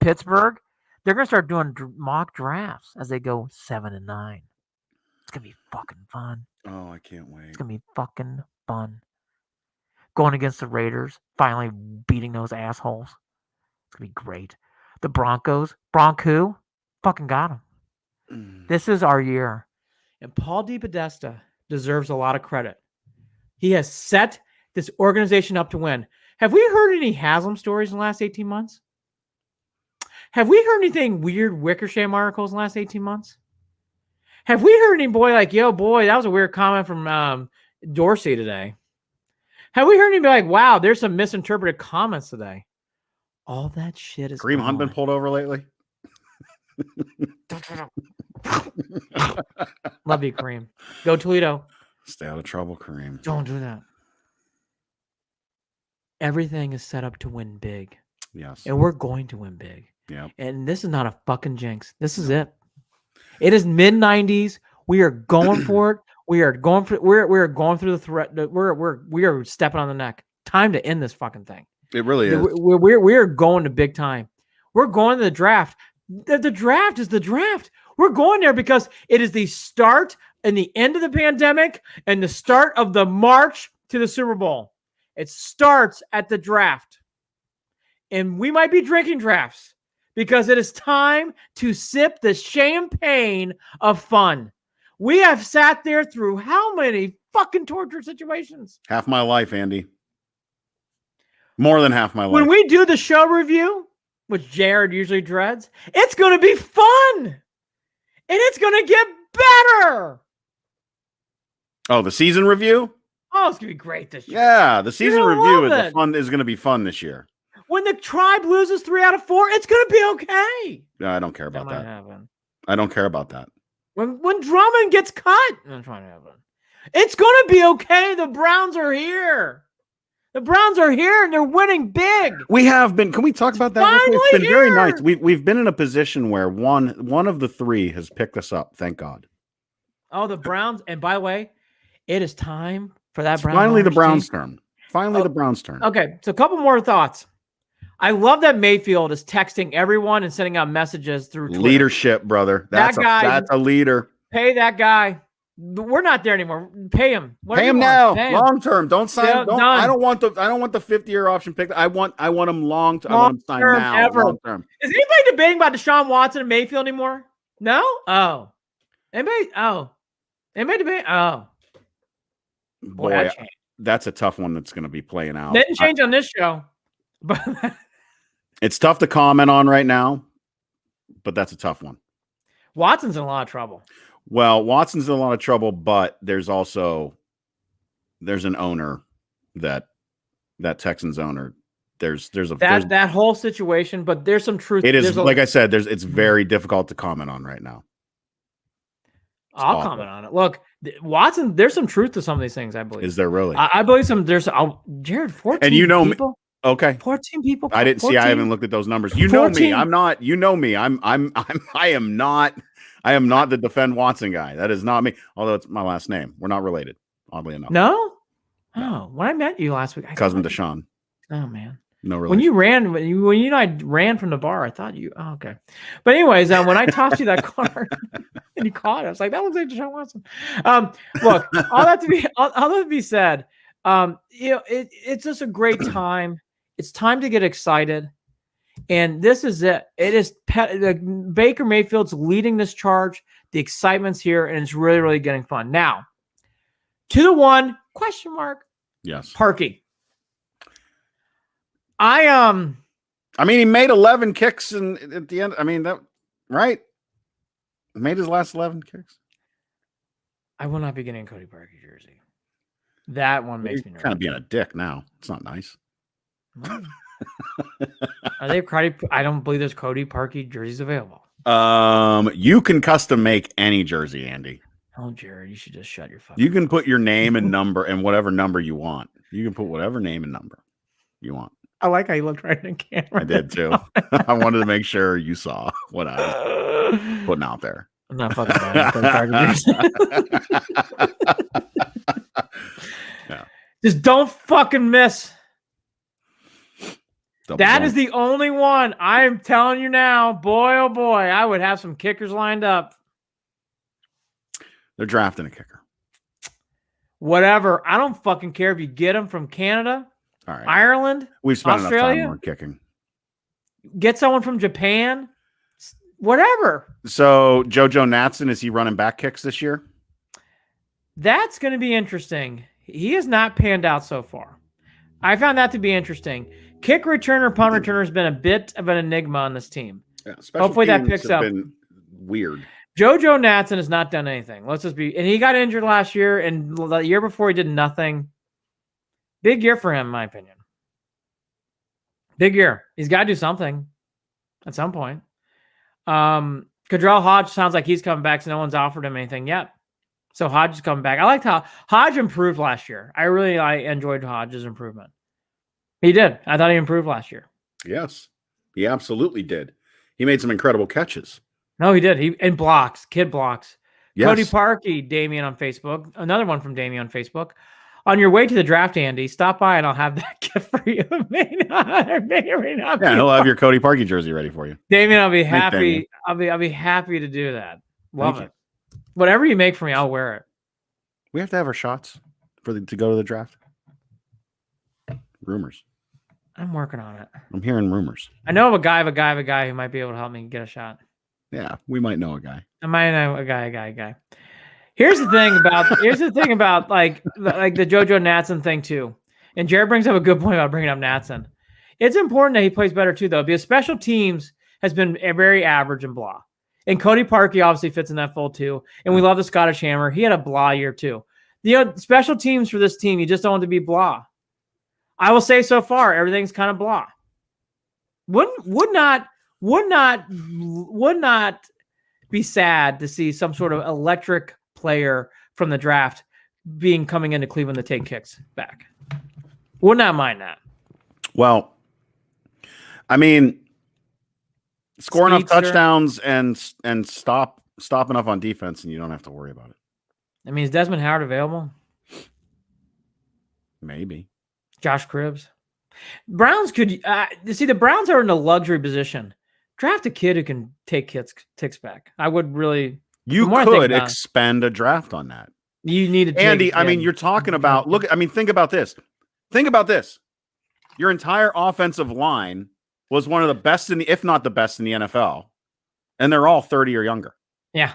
Pittsburgh, they're going to start doing mock drafts as they go 7-9. It's going to be fucking fun. Oh, I can't wait. It's going to be fucking fun. Going against the Raiders, finally beating those assholes. It's going to be great. The Broncos, Bronco, fucking got them. This is our year. And Paul DePodesta deserves a lot of credit. He has set this organization up to win. Have we heard any Haslam stories in the last 18 months? Have we heard anything weird Wickersham articles in the last 18 months? Have we heard any boy like, yo, boy, that was a weird comment from Dorsey today? Have we heard anybody like, wow, there's some misinterpreted comments today? All that shit is Kareem gone. Hunt been pulled over lately? Love you, Kareem. Go Toledo. Stay out of trouble, Kareem. Don't do that. Everything is set up to win big. Yes. And we're going to win big. Yeah. And this is not a fucking jinx. This is it. It is mid-90s. We are going for it. We are going for we're going through the threat. We are stepping on the neck. Time to end this fucking thing. It really is. We're going to big time. We're going to the draft. The draft is the draft. We're going there because it is the start and the end of the pandemic and the start of the march to the Super Bowl. It starts at the draft. And we might be drinking drafts because it is time to sip the champagne of fun. We have sat there through how many fucking torture situations? Half my life, Andy. More than half my life. When we do the show review, which Jared usually dreads, it's going to be fun. And it's going to get better. Oh, the season review? Oh, it's going to be great this year. Yeah, the season review is going to be fun this year. When the Tribe loses 3 out of 4, it's going to be okay. No, I don't care about that. Happen. I don't care about that. When Drummond gets cut, that's trying to happen. It's going to be okay. The Browns are here. The Browns are here, and they're winning big. We have been. Can we talk about that? Finally it's been here. very nice. We've been in a position where one of the 3 has picked us up. Thank God. Oh, the Browns. And by the way, it is time for that Browns. Finally, the Browns' turn. Finally, the Browns' turn. Okay, so a couple more thoughts. I love that Mayfield is texting everyone and sending out messages through Twitter. Leadership, brother. That's a leader. Pay that guy. We're not there anymore. Pay him. Pay him now. Long term. Don't sign. Yeah, I don't want the 50-year option pick. I want him long term. I want him signed now. Long term. Is anybody debating about Deshaun Watson and Mayfield anymore? No? Oh. Anybody debate? Oh. Boy, that's a tough one that's going to be playing out. Didn't change on this show. But it's tough to comment on right now, but that's a tough one. Watson's in a lot of trouble. Well, Watson's in a lot of trouble, but there's an owner that Texans owner. There's that whole situation, but there's some truth. It is like I said. It's very difficult to comment on right now. I'll comment on it. Look, Watson. There's some truth to some of these things. I believe. Is there really? I believe some. There's Jared 14. And you know people? Me. Okay. 14 people. I didn't 14? See. I haven't looked at those numbers. You 14. Know me. I'm not. You know me. I am not the defend Watson guy. That is not me. Although it's my last name. We're not related. Oddly enough. No. Oh, when I met you last week, cousin Deshaun. Oh man. No relation. When you and I ran from the bar, I thought you. Oh, okay. But anyways, when I tossed you that card and you caught it, I was like, that looks like Deshaun Watson. Look, all that to be said. It's just a great time. It's time to get excited. And this is it. It is Baker Mayfield's leading this charge. The excitement's here, and it's really, really getting fun. Now, to the one question mark. Yes. Parkey. I mean, he made 11 kicks at the end. I mean, that right? Made his last 11 kicks. I will not be getting a Cody Parkey jersey. That one makes me nervous. Kind of being a dick now. It's not nice. Are they Cody? I don't believe there's Cody Parkey jerseys available. You can custom make any jersey, Andy. Oh, Jared, you should just shut your fucking. You can put your name and number and whatever number you want. You can put whatever name and number you want. I like how you looked right in the camera. I did too. I wanted to make sure you saw what I was putting out there. I'm not fucking yeah. Just don't fucking miss. That is the only one. I am telling you now, boy, oh boy, I would have some kickers lined up. They're drafting a kicker. Whatever. I don't fucking care if you get them from Canada, all right, Ireland, we've spent Australia. Enough time on kicking. Get someone from Japan. Whatever. So JoJo Natson, is he running back kicks this year? That's going to be interesting. He has not panned out so far. I found that to be interesting. Kick returner, punt returner has been a bit of an enigma on this team. Yeah, special Hopefully that teams picks have up. been weird. JoJo Natson has not done anything. Let's just be, and he got injured last year, and the year before he did nothing. Big year for him, in my opinion. Big year. He's got to do something at some point. Cadrell Hodge sounds like he's coming back, so no one's offered him anything yet. So Hodge is coming back. I liked how Hodge improved last year. I enjoyed Hodge's improvement. He did. I thought he improved last year. Yes, he absolutely did. He made some incredible catches. No, he did. Kid blocks. Yes. Cody Parkey, Damien on Facebook. Another one from Damien on Facebook. On your way to the draft, Andy, stop by and I'll have that gift for you. It may or may not. Yeah, he'll have your Cody Parkey jersey ready for you. Damien, I'll be happy. I'll be happy to do that. Love it. Whatever you make for me, I'll wear it. We have to have our shots to go to the draft. Rumors. I'm working on it. I'm hearing rumors. I know of a guy who might be able to help me get a shot. Yeah, we might know a guy. I might know a guy. Here's the thing about like the JoJo Natson thing too. And Jared brings up a good point about bringing up Natson. It's important that he plays better too, though, because special teams has been very average and blah. And Cody Parkey obviously fits in that fold too. And we love the Scottish Hammer. He had a blah year too. The special teams for this team, you just don't want to be blah. I will say so far, everything's kind of blah. Would not be sad to see some sort of electric player from the draft coming into Cleveland to take kicks back. Would not mind that. Well, I mean, score enough Speedster. touchdowns and stop enough on defense, and you don't have to worry about it. I mean, is Desmond Howard available? Maybe. Josh Cribbs. Browns could see the Browns are in a luxury position. Draft a kid who can take kicks back. I would really. You could expend a draft on that. You need to, Andy. I mean, you're talking about. Look, I mean, think about this. Your entire offensive line was one of the best if not the best in the NFL, and they're all 30 or younger. Yeah.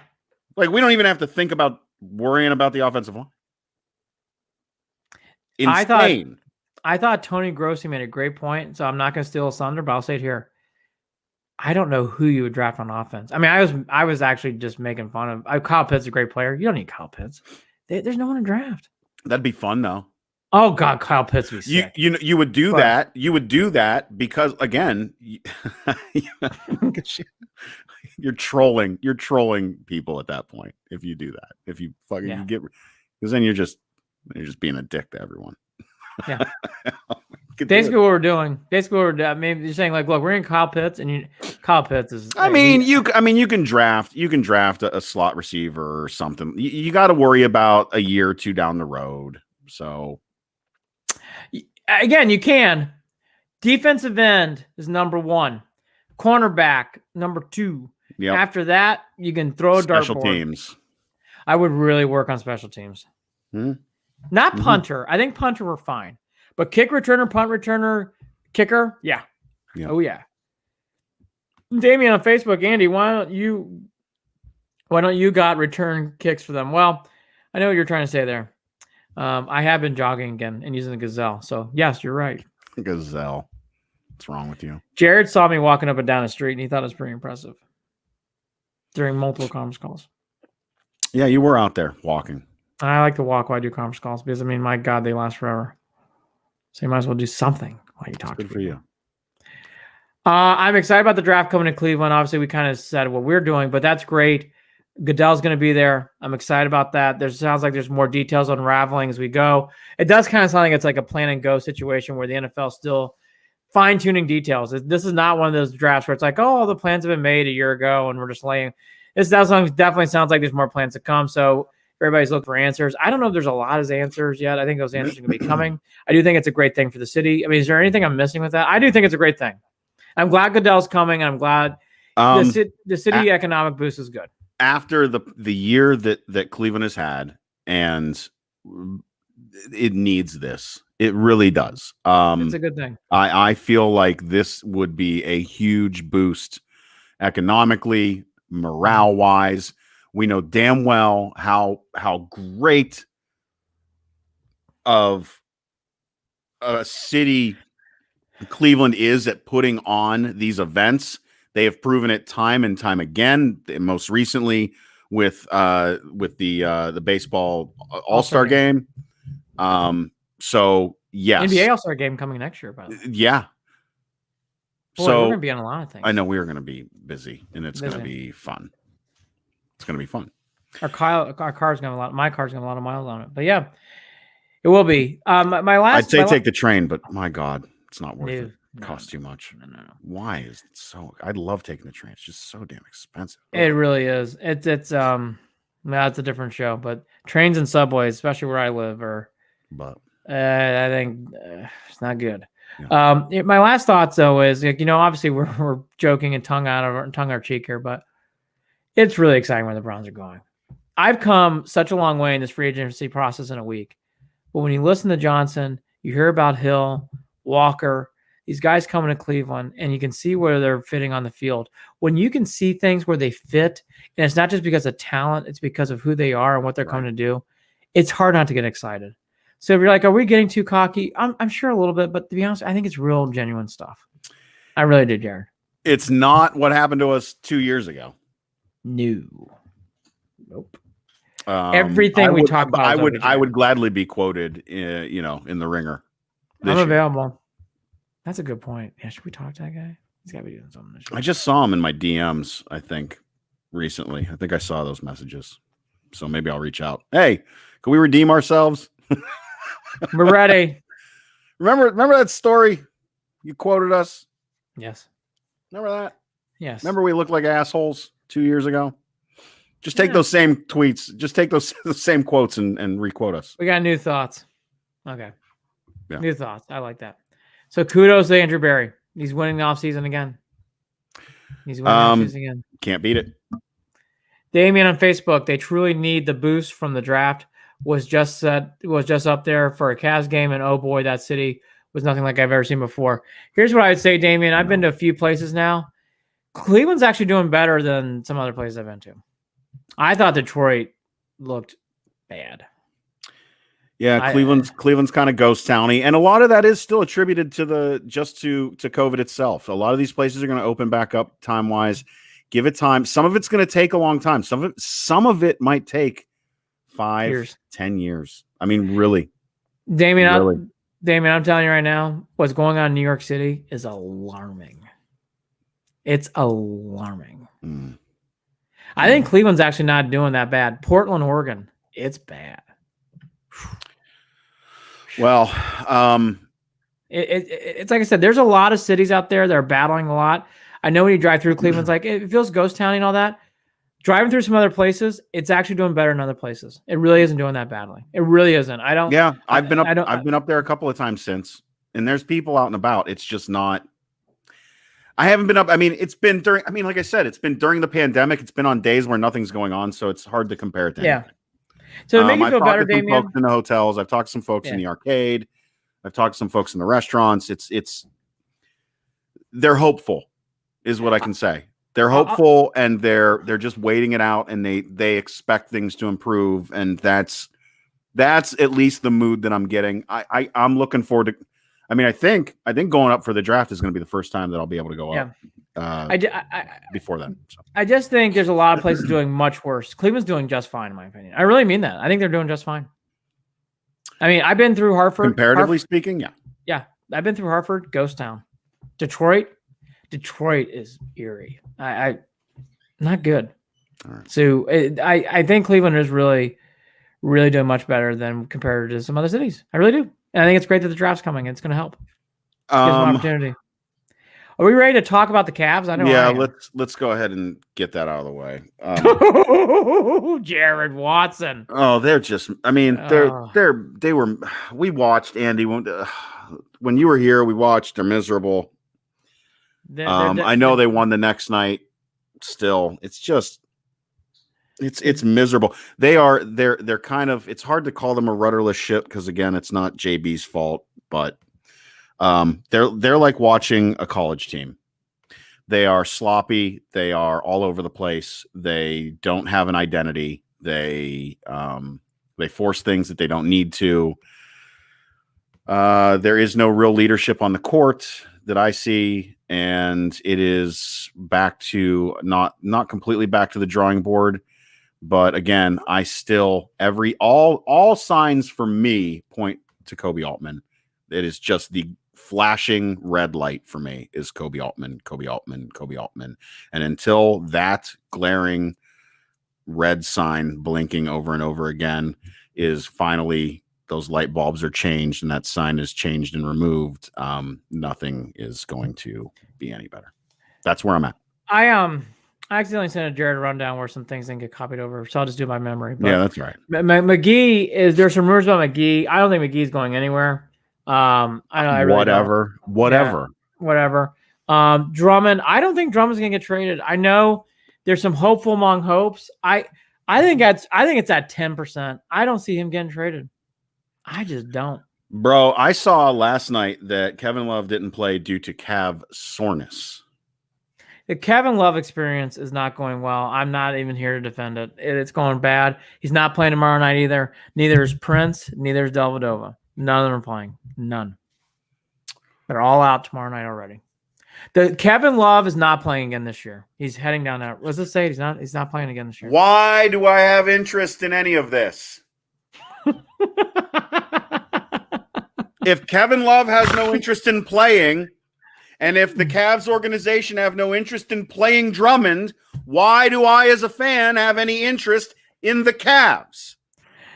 Like, we don't even have to think about worrying about the offensive line. Insane. I thought Tony Grossi made a great point, so I'm not going to steal his thunder, but I'll say it here. I don't know who you would draft on offense. I mean, I was actually just making fun of Kyle Pitts is a great player. You don't need Kyle Pitts. There's no one to draft. That'd be fun, though. Oh God, Kyle Pitts would be sick. You would do that. You would do that because, again, you're trolling people at that point if you do that. If you fucking get, because then you're just being a dick to everyone. Yeah. Basically what we're doing. I mean, you're saying like, look, we're in Kyle Pitts, and Kyle Pitts is. I mean, you can draft a slot receiver or something. You got to worry about a year or two down the road. So again, you can. Defensive end is number 1. Cornerback number 2. Yep. After that, you can throw a dartboard. Special teams. I would really work on special teams. Not punter. I think punter we're fine. But kick returner, punt returner, kicker, yeah. Oh yeah. Damien on Facebook, Andy, why don't you got return kicks for them? Well, I know what you're trying to say there. I have been jogging again and using the Gazelle. So yes, you're right. Gazelle. What's wrong with you? Jared saw me walking up and down the street, and he thought it was pretty impressive during multiple conference calls. Yeah, you were out there walking. I like to walk while I do conference calls because, I mean, my God, they last forever. So you might as well do something while you talk. Good for you. I'm excited about the draft coming to Cleveland. Obviously, we kind of said what we're doing, but that's great. Goodell's going to be there. I'm excited about that. Sounds like there's more details unraveling as we go. It does kind of sound like it's like a plan and go situation where the NFL still fine-tuning details. This is not one of those drafts where it's like, oh, the plans have been made a year ago and we're just laying. This definitely sounds like there's more plans to come. So everybody's looking for answers. I don't know if there's a lot of answers yet. I think those answers are going to be coming. I do think it's a great thing for the city. I mean, is there anything I'm missing with that? I do think it's a great thing. I'm glad Goodell's coming, and I'm glad the city economic boost is good. After the year that Cleveland has had, and it needs this. It really does. It's a good thing. I feel like this would be a huge boost economically, morale-wise. We know damn well how great of a city Cleveland is at putting on these events. They have proven it time and time again. Most recently with the baseball All-Star game. So yes, NBA All-Star game coming next year, by the way. Yeah. Boy, so we're gonna be on a lot of things. I know we are going to be busy, and it's going to be fun. It's going to be fun. Our car's gonna have a lot. My car's gonna have a lot of miles on it, but yeah, it will be. My last. I'd say take the train, but my God, it's not worth it. It costs too much. No. Why is it so? I love taking the train. It's just so damn expensive. It really is. It's it's a different show, but trains and subways, especially where I live, are. But I think it's not good. Yeah. My last thoughts though is obviously we're joking and tongue our cheek here, but it's really exciting where the Browns are going. I've come such a long way in this free agency process in a week. But when you listen to Johnson, you hear about Hill, Walker, these guys coming to Cleveland, and you can see where they're fitting on the field. When you can see things where they fit, and it's not just because of talent, it's because of who they are and what they're coming to do, it's hard not to get excited. So if you're like, are we getting too cocky? I'm sure a little bit, but to be honest, I think it's real genuine stuff. I really did, Jared. It's not what happened to us 2 years ago. No. Nope. Everything we talk about. I would gladly be quoted, in the Ringer. I'm available. That's a good point. Yeah, should we talk to that guy? He's got to be doing something this year. I just saw him in my DMs, I think, recently. I think I saw those messages. So maybe I'll reach out. Hey, can we redeem ourselves? We're ready. Remember that story? You quoted us? Yes. Remember that? Yes. Remember we looked like assholes 2 years ago? Just take those same tweets. Just take those same quotes and re-quote us. We got new thoughts. Okay. Yeah. New thoughts. I like that. So kudos to Andrew Berry. He's winning the offseason again. Can't beat it. Damien on Facebook, they truly need the boost from the draft. Was just up there for a Cavs game, and oh boy, that city was nothing like I've ever seen before. Here's what I would say, Damien. I've been to a few places now. Cleveland's actually doing better than some other places I've been to. I thought Detroit looked bad. Yeah, Cleveland's kind of ghost towny, and a lot of that is still attributed to to COVID itself. A lot of these places are going to open back up time wise. Give it time. Some of it's going to take a long time. Some of it might take 5 years, 10 years. I mean, really, Damien. I'm telling you right now, what's going on in New York City is alarming. It's alarming. I think Cleveland's actually not doing that bad. Portland, Oregon, it's bad. Well, it's like I said, there's a lot of cities out there that are battling a lot. I know when you drive through Cleveland's like it feels ghost towny and all that. Driving through some other places, it's actually doing better in other places. It really isn't doing that badly. It really isn't. I've been up there a couple of times since, and there's people out and about. It's just not. I haven't been up. I mean, it's been during. I mean, like I said, it's been during the pandemic. It's been on days where nothing's going on, so it's hard to compare it to anything. So to make you feel better, Damien. I've talked to some folks in the hotels. I've talked to some folks in the arcade. I've talked to some folks in the restaurants. They're hopeful, is what I can say. They're hopeful, and they're just waiting it out, and they expect things to improve, and that's at least the mood that I'm getting. I'm looking forward to. I mean, I think going up for the draft is going to be the first time that I'll be able to go up. Before then. So. I just think there's a lot of places doing much worse. Cleveland's doing just fine, in my opinion. I really mean that. I think they're doing just fine. I mean, I've been through Hartford. Comparatively speaking, yeah. Yeah, I've been through Hartford, ghost town. Detroit is eerie. I not good. Right. So I think Cleveland is really, really doing much better than compared to some other cities. I really do. And I think it's great that the draft's coming. It's going to help. Gives them opportunity. Are we ready to talk about the Cavs? I know. Yeah, let's go ahead and get that out of the way. Jared Watson. Oh, they're just. I mean, they were. We watched Andy when you were here. We watched. They're miserable. I know they won the next night. Still, it's just. It's miserable. They're kind of. It's hard to call them a rudderless ship because again, it's not JB's fault, but. They're like watching a college team. They are sloppy. They are all over the place. They don't have an identity. They force things that they don't need to. There is no real leadership on the court that I see, and it is back to not completely back to the drawing board. But again, I still all signs for me point to Kobe Altman. It is just the flashing red light for me is Kobe Altman. And until that glaring red sign blinking over and over again is finally those light bulbs are changed and that sign is changed and removed, nothing is going to be any better. That's where I'm at. I accidentally sent a Jared rundown where some things didn't get copied over, so I'll just do my memory. But yeah, that's right. McGee there's some rumors about McGee. I don't think McGee's going anywhere. I really whatever. Drummond, I don't think Drummond's gonna get traded. I know there's some hopeful among hopes. I think it's at 10%. I don't see him getting traded. I just don't. Bro, I saw last night that Kevin Love didn't play due to calf soreness. The Kevin Love experience is not going well. I'm not even here to defend it. It's going bad. He's not playing tomorrow night either. Neither is Prince. Neither is Dellavedova. None of them are playing. None. They're all out tomorrow night already. The Kevin Love is not playing again this year. He's heading down that. What's it say? He's not playing again this year. Why do I have interest in any of this? If Kevin Love has no interest in playing, and if the Cavs organization have no interest in playing Drummond, why do I, as a fan, have any interest in the Cavs?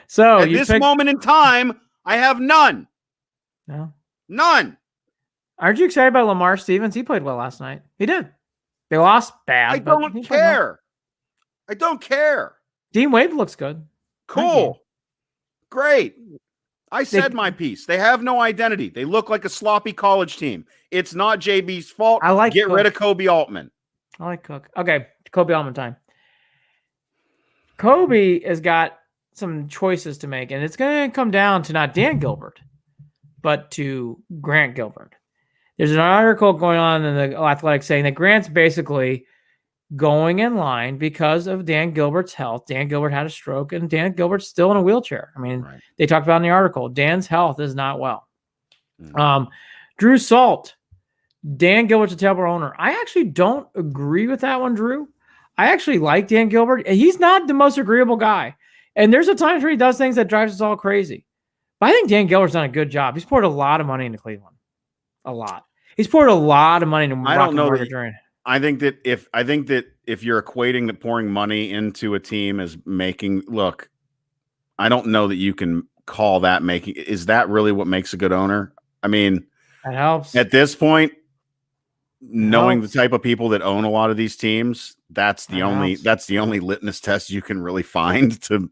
So at this moment in time, I have none. No. None. Aren't you excited about Lamar Stevens? He played well last night. He did. They lost bad. I don't care. I don't care. Dean Wade looks good. Cool. Great. I said my piece. They have no identity. They look like a sloppy college team. It's not JB's fault. I like Get rid of Kobe Altman. I like Cook. Okay, Kobe Altman time. Kobe has got some choices to make, and it's going to come down to not Dan Gilbert, but to Grant Gilbert. There's an article going on in the Athletic saying that Grant's basically going in line because of Dan Gilbert's health. Dan Gilbert had a stroke, and Dan Gilbert's still in a wheelchair. I mean, They talked about in the article, Dan's health is not well. Drew Salt, Dan Gilbert's a terrible owner. I actually don't agree with that one, Drew. I actually like Dan Gilbert. He's not the most agreeable guy. And there's a times where he does things that drives us all crazy. But I think Dan Gilbert's done a good job. He's poured a lot of money into Cleveland. A lot. He's poured a lot of money into I don't know that, I think that if you're equating that pouring money into a team as making, look, I don't know that you can call that making. Is that really what makes a good owner? I mean, that helps. At this point, knowing the type of people that own a lot of these teams, that's the only litmus test you can really find to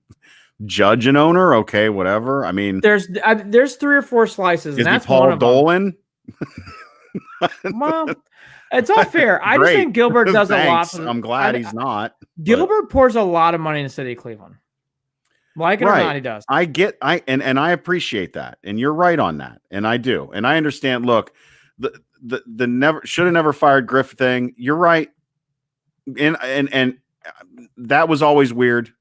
judge an owner. Okay, whatever. I mean, there's 3 or 4 slices. Is and that's Paul Dolan? Well, it's all fair. I just think Gilbert does a lot. I'm glad he's not. Gilbert pours a lot of money in the city of Cleveland. Like it or not, he does. And I appreciate that. And you're right on that. And I do. And I understand. Look, the never should have never fired Griff thing. You're right. And that was always weird.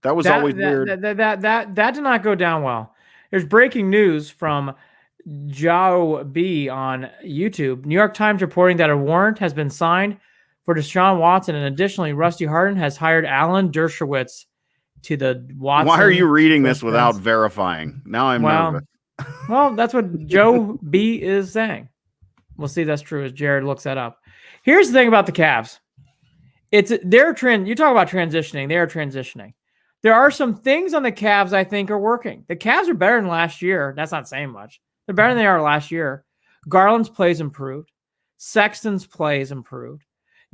That was always weird. That did not go down well. There's breaking news from Joe B on YouTube. New York Times reporting that a warrant has been signed for Deshaun Watson, and additionally, Rusty Hardin has hired Alan Dershowitz to the Watson. Why are you reading this without verifying? Now I'm nervous. Well, that's what Joe B is saying. We'll see if that's true as Jared looks that up. Here's the thing about the Cavs. You talk about transitioning. They are transitioning. There are some things on the Cavs I think are working. The Cavs are better than last year. That's not saying much. They're better than they are last year. Garland's plays improved. Sexton's plays improved.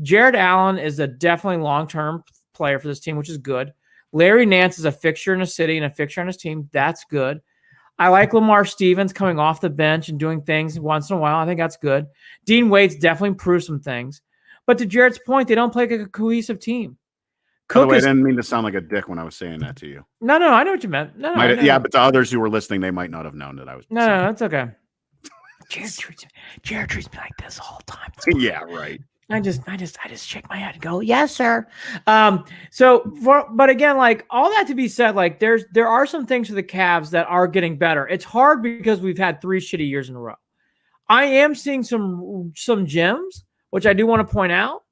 Jared Allen is a definitely long-term player for this team, which is good. Larry Nance is a fixture in the city and a fixture on his team. That's good. I like Lamar Stevens coming off the bench and doing things once in a while. I think that's good. Dean Wade's definitely improved some things. But to Jared's point, they don't play like a cohesive team. By the way, I didn't mean to sound like a dick when I was saying that to you. No, I know what you meant. No, but to others who were listening, they might not have known that I was. No, that's okay. Jared treats me like this the whole time. Yeah, right. I just shake my head and go, yes, sir. But again, like all that to be said, like there are some things for the Cavs that are getting better. It's hard because we've had 3 shitty years in a row. I am seeing some gems, which I do want to point out,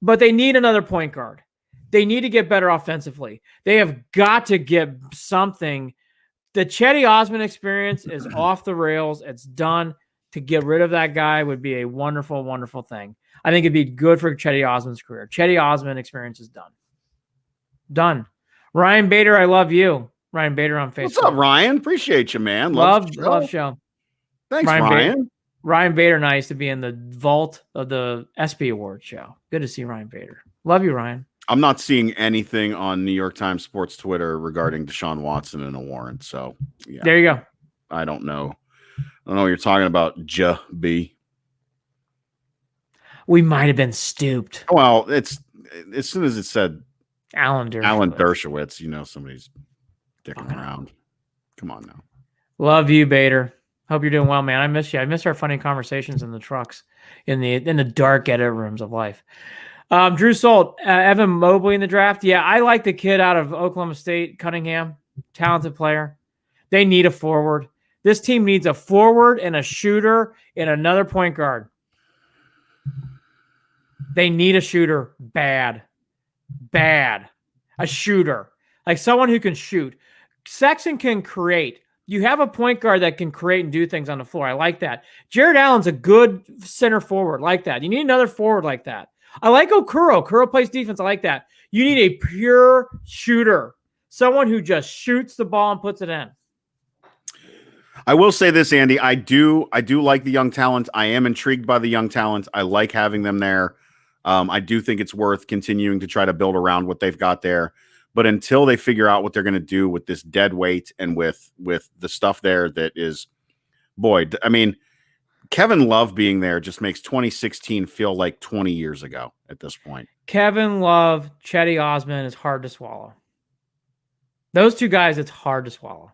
but they need another point guard. They need to get better offensively. They have got to get something. The Chetty Osman experience is off the rails. It's done. To get rid of that guy would be a wonderful, wonderful thing. I think it'd be good for Chetty Osman's career. Chetty Osman experience is done. Done. Ryan Bader, I love you. Ryan Bader on Facebook. What's up, Ryan? Appreciate you, man. Love show. Thanks, Ryan. Ryan Bader and I used to be in the vault of the SB Awards show. Good to see Ryan Bader. Love you, Ryan. I'm not seeing anything on New York Times Sports Twitter regarding Deshaun Watson and a warrant. So yeah, there you go. I don't know. I don't know what you're talking about, B. We might have been stooped. Well, it's as soon as it said Alan Dershowitz, you know somebody's dicking around. Come on now. Love you, Bader. Hope you're doing well, man. I miss you. I miss our funny conversations in the trucks, in the dark edit rooms of life. Drew Salt, Evan Mobley in the draft. Yeah, I like the kid out of Oklahoma State, Cunningham, talented player. They need a forward. This team needs a forward and a shooter and another point guard. They need a shooter bad. A shooter, like someone who can shoot. Sexton can create. You have a point guard that can create and do things on the floor. I like that. Jared Allen's a good center forward like that. You need another forward like that. I like Okoro. Okoro plays defense. I like that. You need a pure shooter, someone who just shoots the ball and puts it in. I will say this, Andy. I do like the young talent. I am intrigued by the young talent. I like having them there. I do think it's worth continuing to try to build around what they've got there. But until they figure out what they're going to do with this dead weight and with the stuff there that is, boy, I mean, Kevin Love being there just makes 2016 feel like 20 years ago at this point. Kevin Love, Chetty Osman is hard to swallow. Those two guys, it's hard to swallow.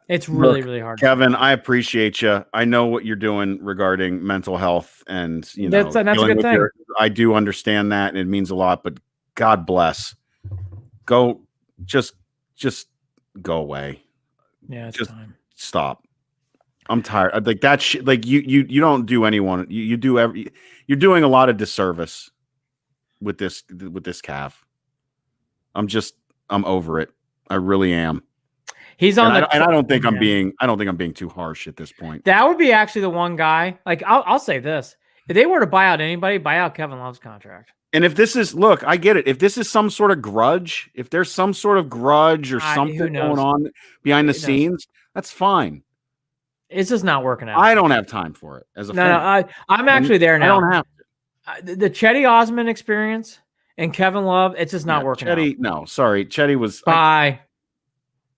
It's really, really hard. Kevin, I appreciate you. I know what you're doing regarding mental health, and you know that's a good thing. I do understand that, and it means a lot. But God bless. Go, just go away. Yeah, it's just time. Stop. I'm tired. Like that shit. Like you don't do anyone. You do every. You're doing a lot of disservice with this calf. I'm over it. I really am. He's on and I don't think I'm being too harsh at this point. That would be actually the one guy. Like I'll say this: if they were to buy out anybody, buy out Kevin Love's contract. And if this is, look, I get it. If this is some sort of grudge, if there's some sort of grudge or something going on behind the scenes, that's fine. It's just not working out. I don't have time for it as a fan. No, I'm actually there now. I don't have to. The Chetty Osman experience and Kevin Love, it's just not working out. No, sorry. Chetty was bye.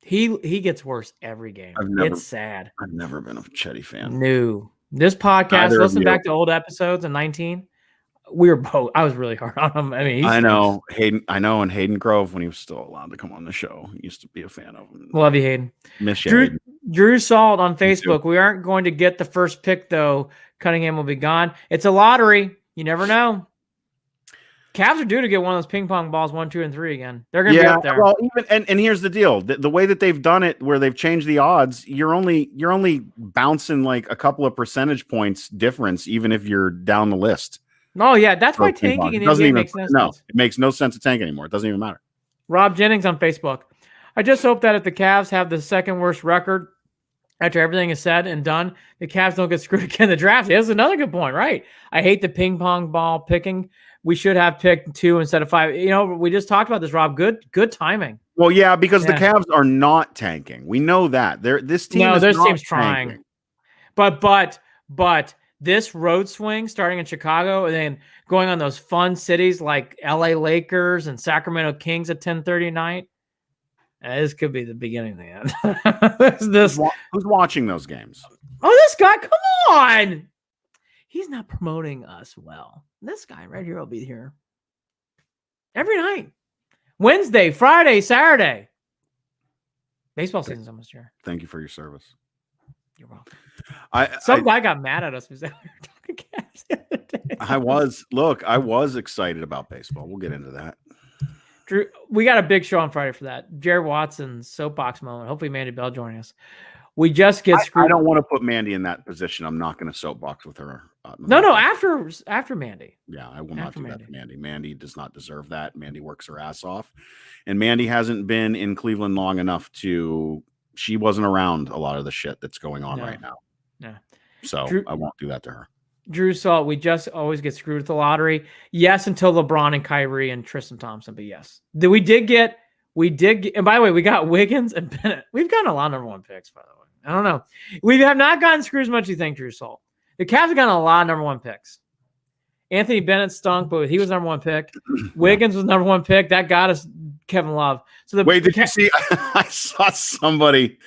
He gets worse every game. It's sad. I've never been a Chetty fan. No. This podcast, listen back to old episodes in 19. We were both. I was really hard on him. I mean, I know Hayden. And Hayden Grove, when he was still allowed to come on the show, he used to be a fan of him. Love you, Hayden. Miss you, Hayden. Drew Salt on Facebook. We aren't going to get the first pick though. Cunningham will be gone. It's a lottery. You never know. Cavs are due to get one of those ping pong balls 1, 2, and 3 again. They're going to be up there. Well, and here's the deal: the way that they've done it, where they've changed the odds, you're only bouncing like a couple of percentage points difference, even if you're down the list. Oh yeah, that's why tanking in the NBA makes no sense. It makes no sense to tank anymore. It doesn't even matter. Rob Jennings on Facebook. I just hope that if the Cavs have the second worst record after everything is said and done, the Cavs don't get screwed again in the draft. That's another good point, right? I hate the ping pong ball picking. We should have picked 2 instead of 5. You know, we just talked about this, Rob. Good timing. Well, yeah, because the Cavs are not tanking. We know that. This team's trying. But this road swing starting in Chicago and then going on those fun cities like LA Lakers and Sacramento Kings at 10:30 night. This could be the beginning of the end. Who's watching those games? Oh, this guy, come on. He's not promoting us well. This guy right here will be here every night. Wednesday, Friday, Saturday. Baseball season's almost here. Thank you for your service. You're welcome. Some guy got mad at us because we were talking Cavs the other day. I was excited about baseball. We'll get into that. Drew, we got a big show on Friday for that. Jared Watson's soapbox moment. Hopefully, Mandy Bell joining us. We just get screwed. I don't want to put Mandy in that position. I'm not going to soapbox with her. No, after Mandy. Yeah, I will not do that to Mandy. Mandy does not deserve that. Mandy works her ass off. And Mandy hasn't been in Cleveland long enough she wasn't around a lot of the shit that's going on right now. Yeah. So I won't do that to her. Drew Salt, we just always get screwed with the lottery. Yes, until LeBron and Kyrie and Tristan Thompson, but yes. We did get, and by the way, we got Wiggins and Bennett. We've gotten a lot of number one picks, by the way. I don't know. We have not gotten screwed as much as you think, Drew Salt. The Cavs have gotten a lot of number one picks. Anthony Bennett stunk, but he was number one pick. Wiggins was number one pick. That got us Kevin Love. So wait, did you see? I saw somebody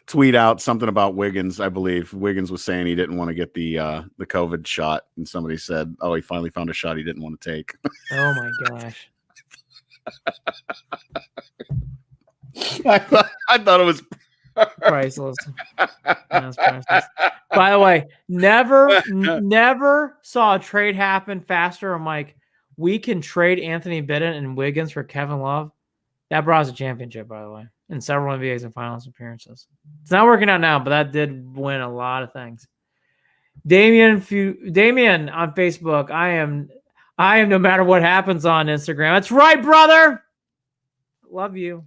tweet out something about Wiggins. I believe Wiggins was saying he didn't want to get the COVID shot, and somebody said, "Oh, he finally found a shot he didn't want to take." Oh my gosh! I thought it was priceless. That's priceless. By the way, never saw a trade happen faster. I'm like, we can trade Anthony Bennett and Wiggins for Kevin Love. That brought us a championship, by the way, in several NBAs and finals appearances. It's not working out now, but that did win a lot of things. Damian on Facebook. I am no matter what happens on Instagram. That's right, brother. Love you.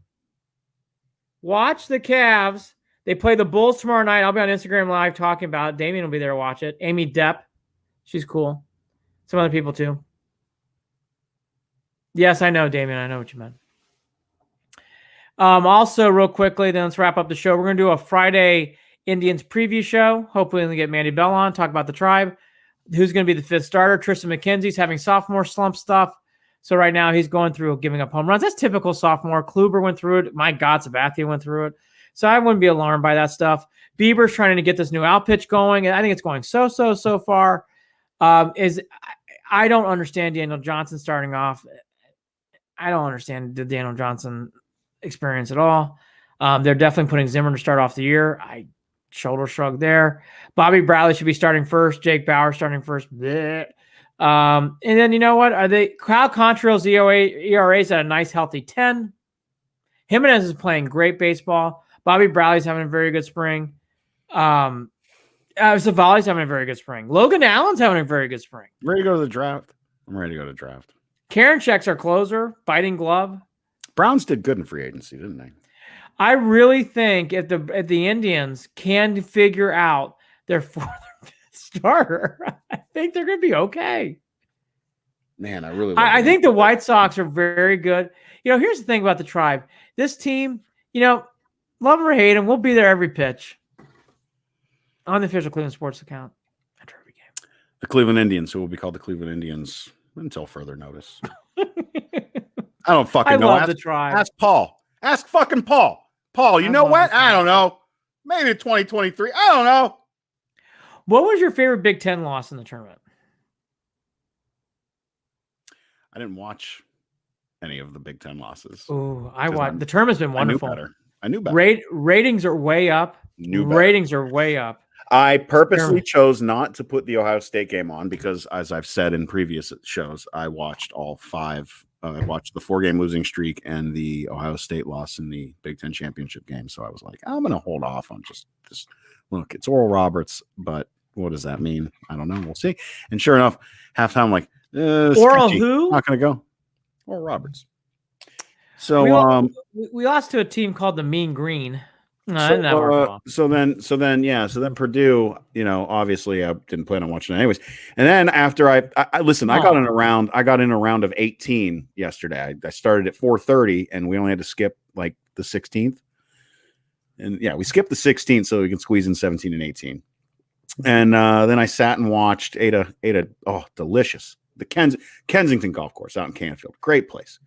Watch the Cavs. They play the Bulls tomorrow night. I'll be on Instagram Live talking about it. Damian will be there to watch it. Amy Depp. She's cool. Some other people too. Yes, I know, Damian. I know what you meant. Also, real quickly, then let's wrap up the show. We're going to do a Friday Indians preview show. Hopefully, we'll get Mandy Bell on, talk about the Tribe. Who's going to be the fifth starter? Tristan McKenzie's having sophomore slump stuff. So right now he's going through giving up home runs. That's typical sophomore. Kluber went through it. My God, Sabathia went through it. So I wouldn't be alarmed by that stuff. Bieber's trying to get this new out pitch going. And I think it's going so far. I don't understand Daniel Johnson starting off. I don't understand the Daniel Johnson experience at all. They're definitely putting Zimmer to start off the year. I shoulder shrug there. Bobby Bradley should be starting first. Jake Bauer starting first. Blech. And then you know what? Kyle Contrail's ERA is at a nice healthy 10. Jimenez is playing great baseball. Bobby Bradley's having a very good spring. Savali's having a very good spring. Logan Allen's having a very good spring. Ready to go to the draft? I'm ready to go to the draft. Karinchak's our closer, biting glove. Browns did good in free agency, didn't they? I really think if the Indians can figure out their fourth or fifth starter, I think they're going to be okay. Man, I really. I think the White Sox are very good. You know, here's the thing about the Tribe. This team, you know, love or hate them, we'll be there every pitch on the official Cleveland Sports account after every game. The Cleveland Indians, who will be called the Cleveland Indians until further notice. I don't fucking know. I love the Tribe. Ask Paul. Ask fucking Paul. Paul, you know what? I don't know. Maybe 2023. I don't know. What was your favorite Big Ten loss in the tournament? I didn't watch any of the Big Ten losses. Oh, I watched. The tournament's been wonderful. I knew better. Ratings are way up. Ratings are way up. I purposely chose not to put the Ohio State game on because, as I've said in previous shows, I watched all five. I watched the 4-game losing streak and the Ohio State loss in the Big Ten championship game. So I was like, I'm going to hold off on just look. It's Oral Roberts, but what does that mean? I don't know. We'll see. And sure enough, halftime, I'm like, Oral who? Not going to go. Oral Roberts. So we lost to a team called the Mean Green. So then Purdue, you know, obviously I didn't plan on watching it anyways. And then after I got in a round of 18 yesterday. I started at 4:30 and we only had to skip like the 16th. And yeah, we skipped the 16th so we can squeeze in 17 and 18. And then I sat and watched ate a delicious. The Kensington Golf Course out in Canfield. Great place.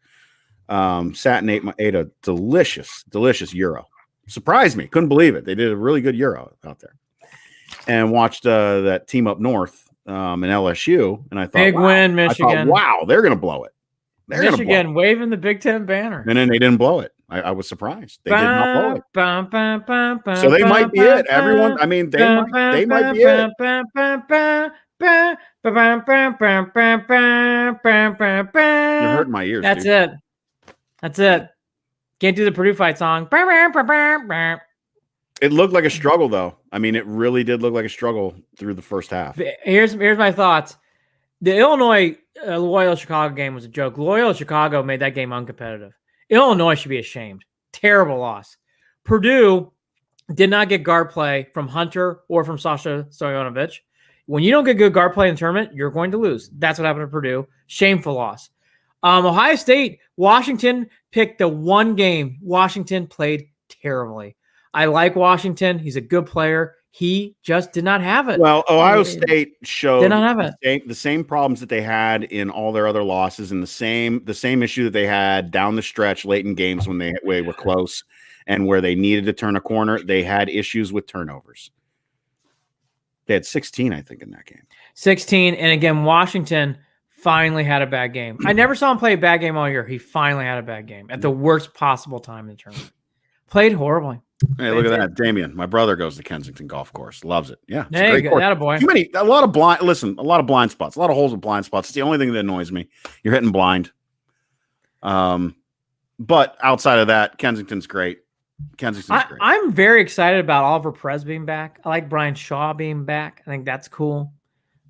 Sat and ate a delicious Euro. Surprised me. Couldn't believe it. They did a really good Euro out there. And watched that team up north in LSU. And I thought, big win, Michigan. Wow, they're going to blow it. Michigan waving the Big Ten banner. And then they didn't blow it. I was surprised. They did not blow it. So they might be it. Everyone, I mean, they might be it. You're hurting my ears. That's dude. it. That's it. Can't do the Purdue fight song. It looked like a struggle, though. I mean, it really did look like a struggle through the first half. Here's my thoughts. The Illinois Loyola Chicago game was a joke. Loyola Chicago made that game uncompetitive. Illinois should be ashamed. Terrible loss. Purdue did not get guard play from Hunter or from Sasha Stoyanovich. When you don't get good guard play in the tournament, you're going to lose. That's what happened to Purdue. Shameful loss. Ohio State, Washington picked the one game. Washington played terribly. I like Washington. He's a good player. He just did not have it. Well, Ohio State showed did not have it. The same problems that they had in all their other losses, and the same issue that they had down the stretch late in games when they were close and where they needed to turn a corner. They had issues with turnovers. They had 16, I think, in that game. 16, and again, Washington finally had a bad game. I never saw him play a bad game all year. He finally had a bad game at the worst possible time in the tournament. Played horribly. Hey, look at that, Damien. My brother goes to Kensington Golf Course. Loves it. Yeah, it's there a great course. That a boy. A lot of blind spots. A lot of holes with blind spots. It's the only thing that annoys me. You're hitting blind. But outside of that, Kensington's great. Kensington's great. I'm very excited about Oliver Perez being back. I like Brian Shaw being back. I think that's cool.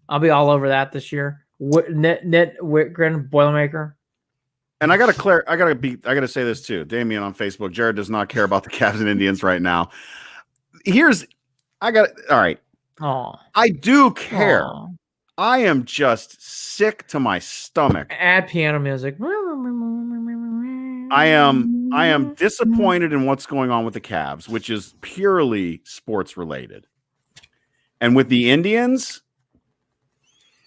I'll be all over that this year. Nit Whitgren, Boilermaker. And I gotta say this too. Damien on Facebook. Jared does not care about the Cavs and Indians right now. All right. Oh, I do care. Aww. I am just sick to my stomach. Add piano music. I am disappointed in what's going on with the Cavs, which is purely sports related. And with the Indians,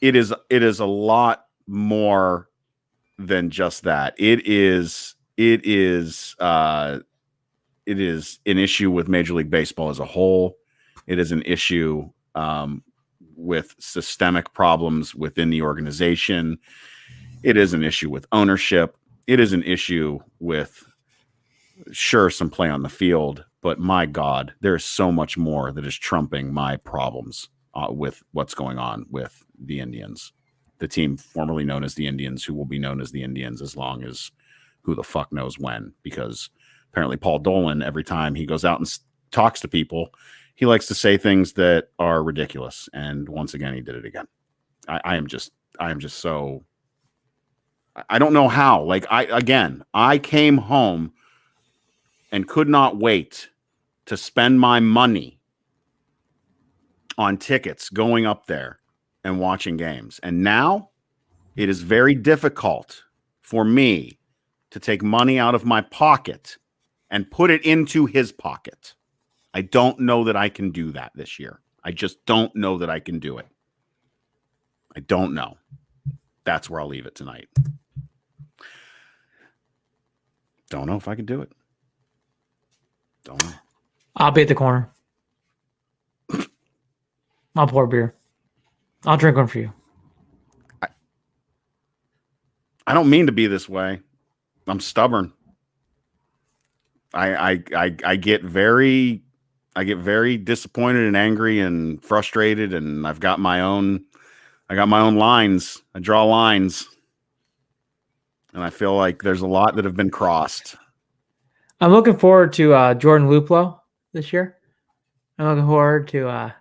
it is a lot more than just that. It is an issue with Major League Baseball as a whole. It is an issue with systemic problems within the organization. It is an issue with ownership. It is an issue with, sure, some play on the field, but my God, there's so much more that is trumping my problems with what's going on with the Indians, the team formerly known as the Indians, who will be known as the Indians as long as who the fuck knows when, because apparently Paul Dolan, every time he goes out and talks to people, he likes to say things that are ridiculous. And once again, he did it again. I am just so, I don't know how. Like, I came home and could not wait to spend my money on tickets going up there and watching games. And now it is very difficult for me to take money out of my pocket and put it into his pocket. I don't know that I can do that this year. I just don't know that I can do it. I don't know. That's where I'll leave it tonight. Don't know if I can do it. Don't know. I'll be at the corner. I'll pour beer. I'll drink one for you. I don't mean to be this way. I'm stubborn. I get very disappointed and angry and frustrated, and I got my own lines. I draw lines. And I feel like there's a lot that have been crossed. I'm looking forward to Jordan Luplow this year. I'm looking forward to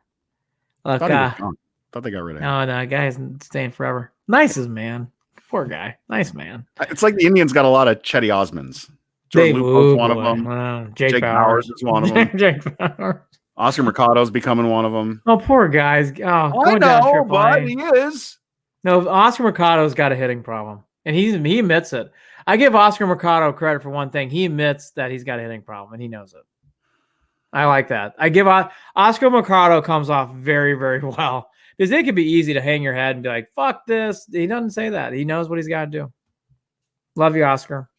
thought they got rid of him. No, that guy isn't staying forever. Nicest man. Poor guy. Nice man. It's like the Indians got a lot of Chetty Osmonds. Jordan Luplow's one of them. Jake Bowers is one of them. Jake Bowers. Oscar Mercado's becoming one of them. Oh, poor guys. Oh, I know, but he is. No, Oscar Mercado's got a hitting problem. And he admits it. I give Oscar Mercado credit for one thing. He admits that he's got a hitting problem, and he knows it. I like that. I give Oscar Mercado comes off very, very well. Because it could be easy to hang your head and be like, fuck this. He doesn't say that. He knows what he's got to do. Love you, Oscar.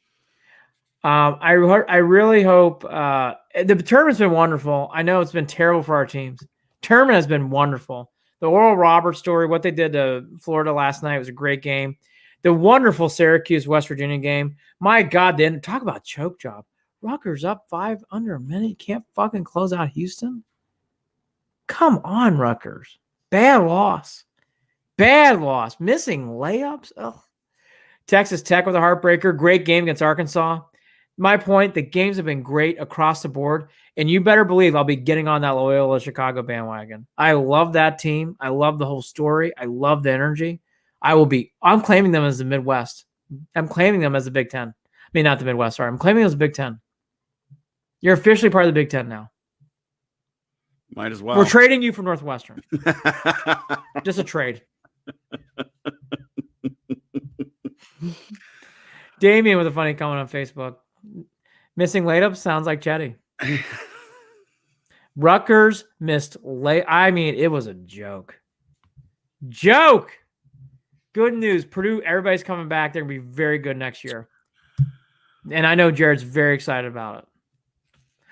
I really hope the tournament's been wonderful. I know it's been terrible for our teams. Tournament has been wonderful. The Oral Roberts story, what they did to Florida last night was a great game. The wonderful Syracuse West Virginia game. My God, talk about choke job. Rutgers up 5 under a minute. Can't fucking close out Houston. Come on, Rutgers. Bad loss. Bad loss. Missing layups. Ugh. Texas Tech with a heartbreaker. Great game against Arkansas. My point, the games have been great across the board, and you better believe I'll be getting on that Loyola Chicago bandwagon. I love that team. I love the whole story. I love the energy. I'm claiming them as the Midwest. I'm claiming them as the Big Ten. I mean, not the Midwest, sorry. I'm claiming them as the Big Ten. You're officially part of the Big Ten now. Might as well. We're trading you for Northwestern. Just a trade. Damien with a funny comment on Facebook. Missing layups sounds like Chetty. Rutgers missed I mean, it was a joke. Joke. Good news. Purdue, everybody's coming back. They're going to be very good next year. And I know Jared's very excited about it.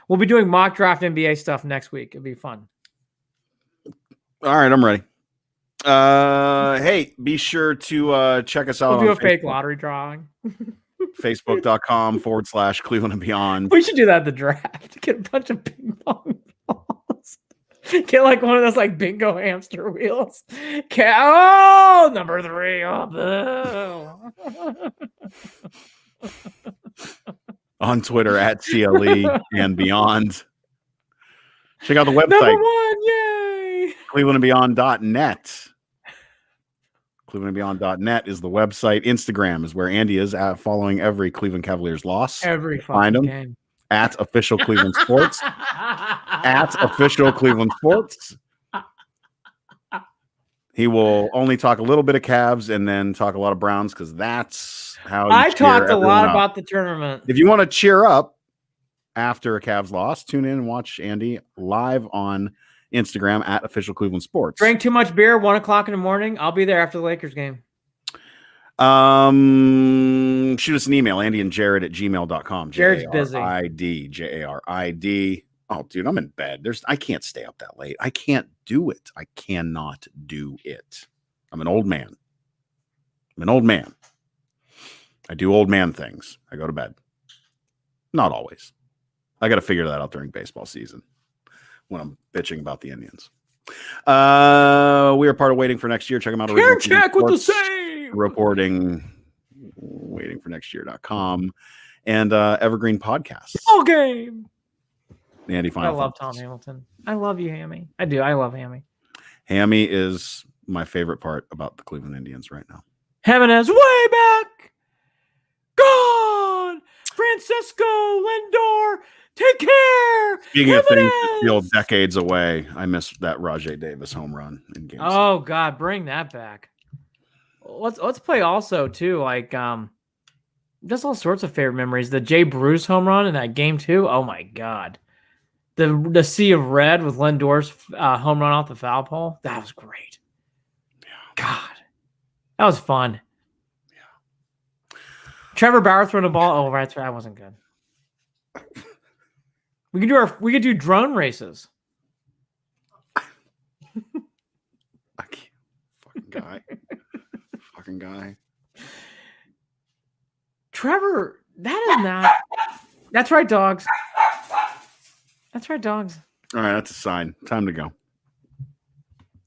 We'll be doing mock draft NBA stuff next week. It'll be fun. All right, I'm ready. Hey, be sure to check us out. We'll do on a fake lottery drawing. Facebook.com/Cleveland and Beyond. We should do that at the draft. Get a bunch of ping pong balls. Get like one of those like bingo hamster wheels. Oh, number 3. Oh, boo. On Twitter at CLE and Beyond. Check out the website. Number 1, yay! ClevelandandBeyond.net. ClevelandandBeyond.net is the website. Instagram is where Andy is at, following every Cleveland Cavaliers loss. Every Find him game. at Official Cleveland Sports. At Official Cleveland Sports. He will only talk a little bit of Cavs and then talk a lot of Browns because that's how I talked a lot up. about the tournament. If you want to cheer up after a Cavs loss, tune in and watch Andy live on Instagram at Official Cleveland Sports. Drink too much beer, 1:00 in the morning. I'll be there after the Lakers game. Shoot us an email, andyandjared@gmail.com. Jared's busy. Jarid. Oh, dude, I'm in bed. I can't stay up that late. I can't do it. I cannot do it. I'm an old man. I do old man things. I go to bed. Not always. I got to figure that out during baseball season when I'm bitching about the Indians. We are part of Waiting for Next Year. Check them out. Karen Check with the same. Reporting, waitingfornextyear.com, and Evergreen Podcasts. All game. Andy, I love Tom Hamilton. I love you, Hammy. I do. I love Hammy. Hammy is my favorite part about the Cleveland Indians right now. Jimenez way back. Gone. Francisco Lindor. Take care. Speaking of things that feel decades away, I miss that Rajai Davis home run in Game 7. Oh God, bring that back. Let's play also too, like just all sorts of favorite memories. The Jay Bruce home run in that Game 2. Oh my God. The Sea of Red with Lindor's home run off the foul pole. That was great. Yeah. God, that was fun. Yeah. Trevor Bauer throwing the ball. Oh, right, that wasn't good. We could do drone races. I can't. Fucking guy. Trevor, that is not. That's right, dogs. That's right, dogs. All right, that's a sign. Time to go.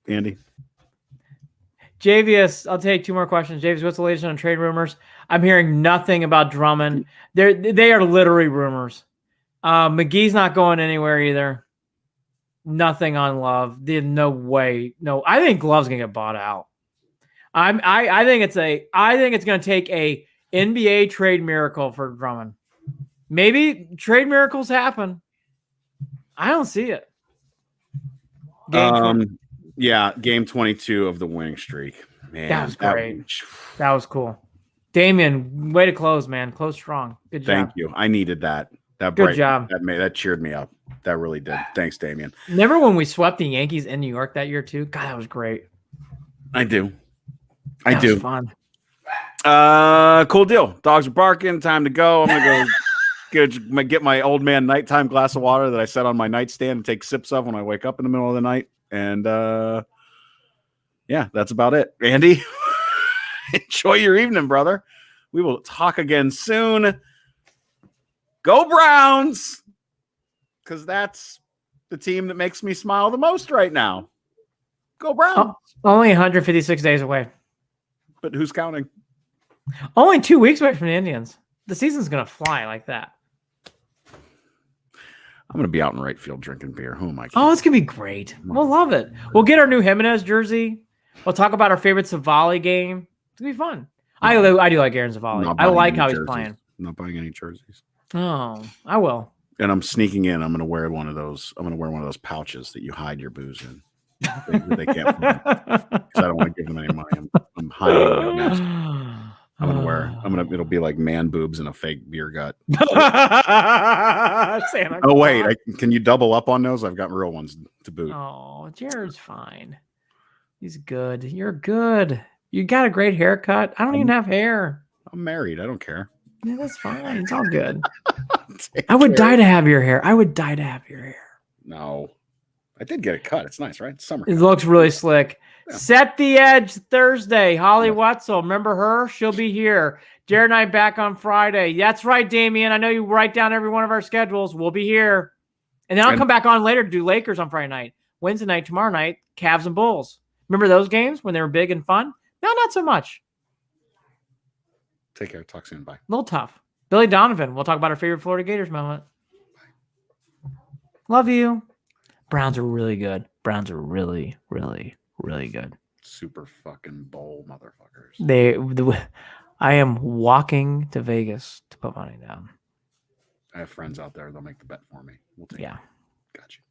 Andy. JVS, I'll take 2 more questions. JVS, what's the latest on trade rumors? I'm hearing nothing about Drummond. They are literally rumors. McGee's not going anywhere either. Nothing on Love. There's no way. No, I think Love's gonna get bought out. I think it's gonna take a NBA trade miracle for Drummond. Maybe trade miracles happen. I don't see it. Game 22 of the winning streak. Man, that was great. That was cool. Damien, way to close, man. Close strong. Good job. Thank you. I needed that. Good job. That cheered me up. That really did. Thanks, Damien. Remember when we swept the Yankees in New York that year too? God, that was great. I do. That was fun. Cool deal. Dogs are barking. Time to go. I'm gonna go get my old man nighttime glass of water that I set on my nightstand and take sips of when I wake up in the middle of the night. And yeah, that's about it. Andy, enjoy your evening, brother. We will talk again soon. Go Browns! Because that's the team that makes me smile the most right now. Go Browns! Only 156 days away. But who's counting? Only 2 weeks away from the Indians. The season's going to fly like that. I'm going to be out in right field drinking beer. Who am I kidding? Oh, it's going to be great. We'll love it. We'll get our new Jimenez jersey. We'll talk about our favorite Savali game. It's going to be fun. I do like Aaron Savali. I like how he's playing. I'm not buying any jerseys. Oh, I will. And I'm sneaking in. I'm going to wear one of those. I'm going to wear one of those pouches that you hide your booze in. They can't find because I don't want to give them any money. I'm hiding my mask. It'll be like man boobs and a fake beer gut. Oh, wait. Can you double up on those? I've got real ones to boot. Oh, Jared's fine. He's good. You're good. You got a great haircut. I don't even have hair. I'm married. I don't care. Yeah, that's fine. It's all good. I would die to have your hair. No. I did get it cut. It's nice, right? It's summer. It looks really slick. Yeah. Set the Edge Thursday. Holly Wetzel. Remember her? She'll be here. Jared and I back on Friday. That's right, Damien. I know you write down every one of our schedules. We'll be here. And then I'll come back on later to do Lakers on Friday night. Wednesday night, tomorrow night, Cavs and Bulls. Remember those games when they were big and fun? No, not so much. Take care. Talk soon. Bye. A little tough. Billy Donovan. We'll talk about our favorite Florida Gators moment. Bye. Love you. Browns are really good. Browns are really, really, really good. Super fucking bowl motherfuckers. I am walking to Vegas to put money down. I have friends out there. They'll make the bet for me. We'll take it. Got you.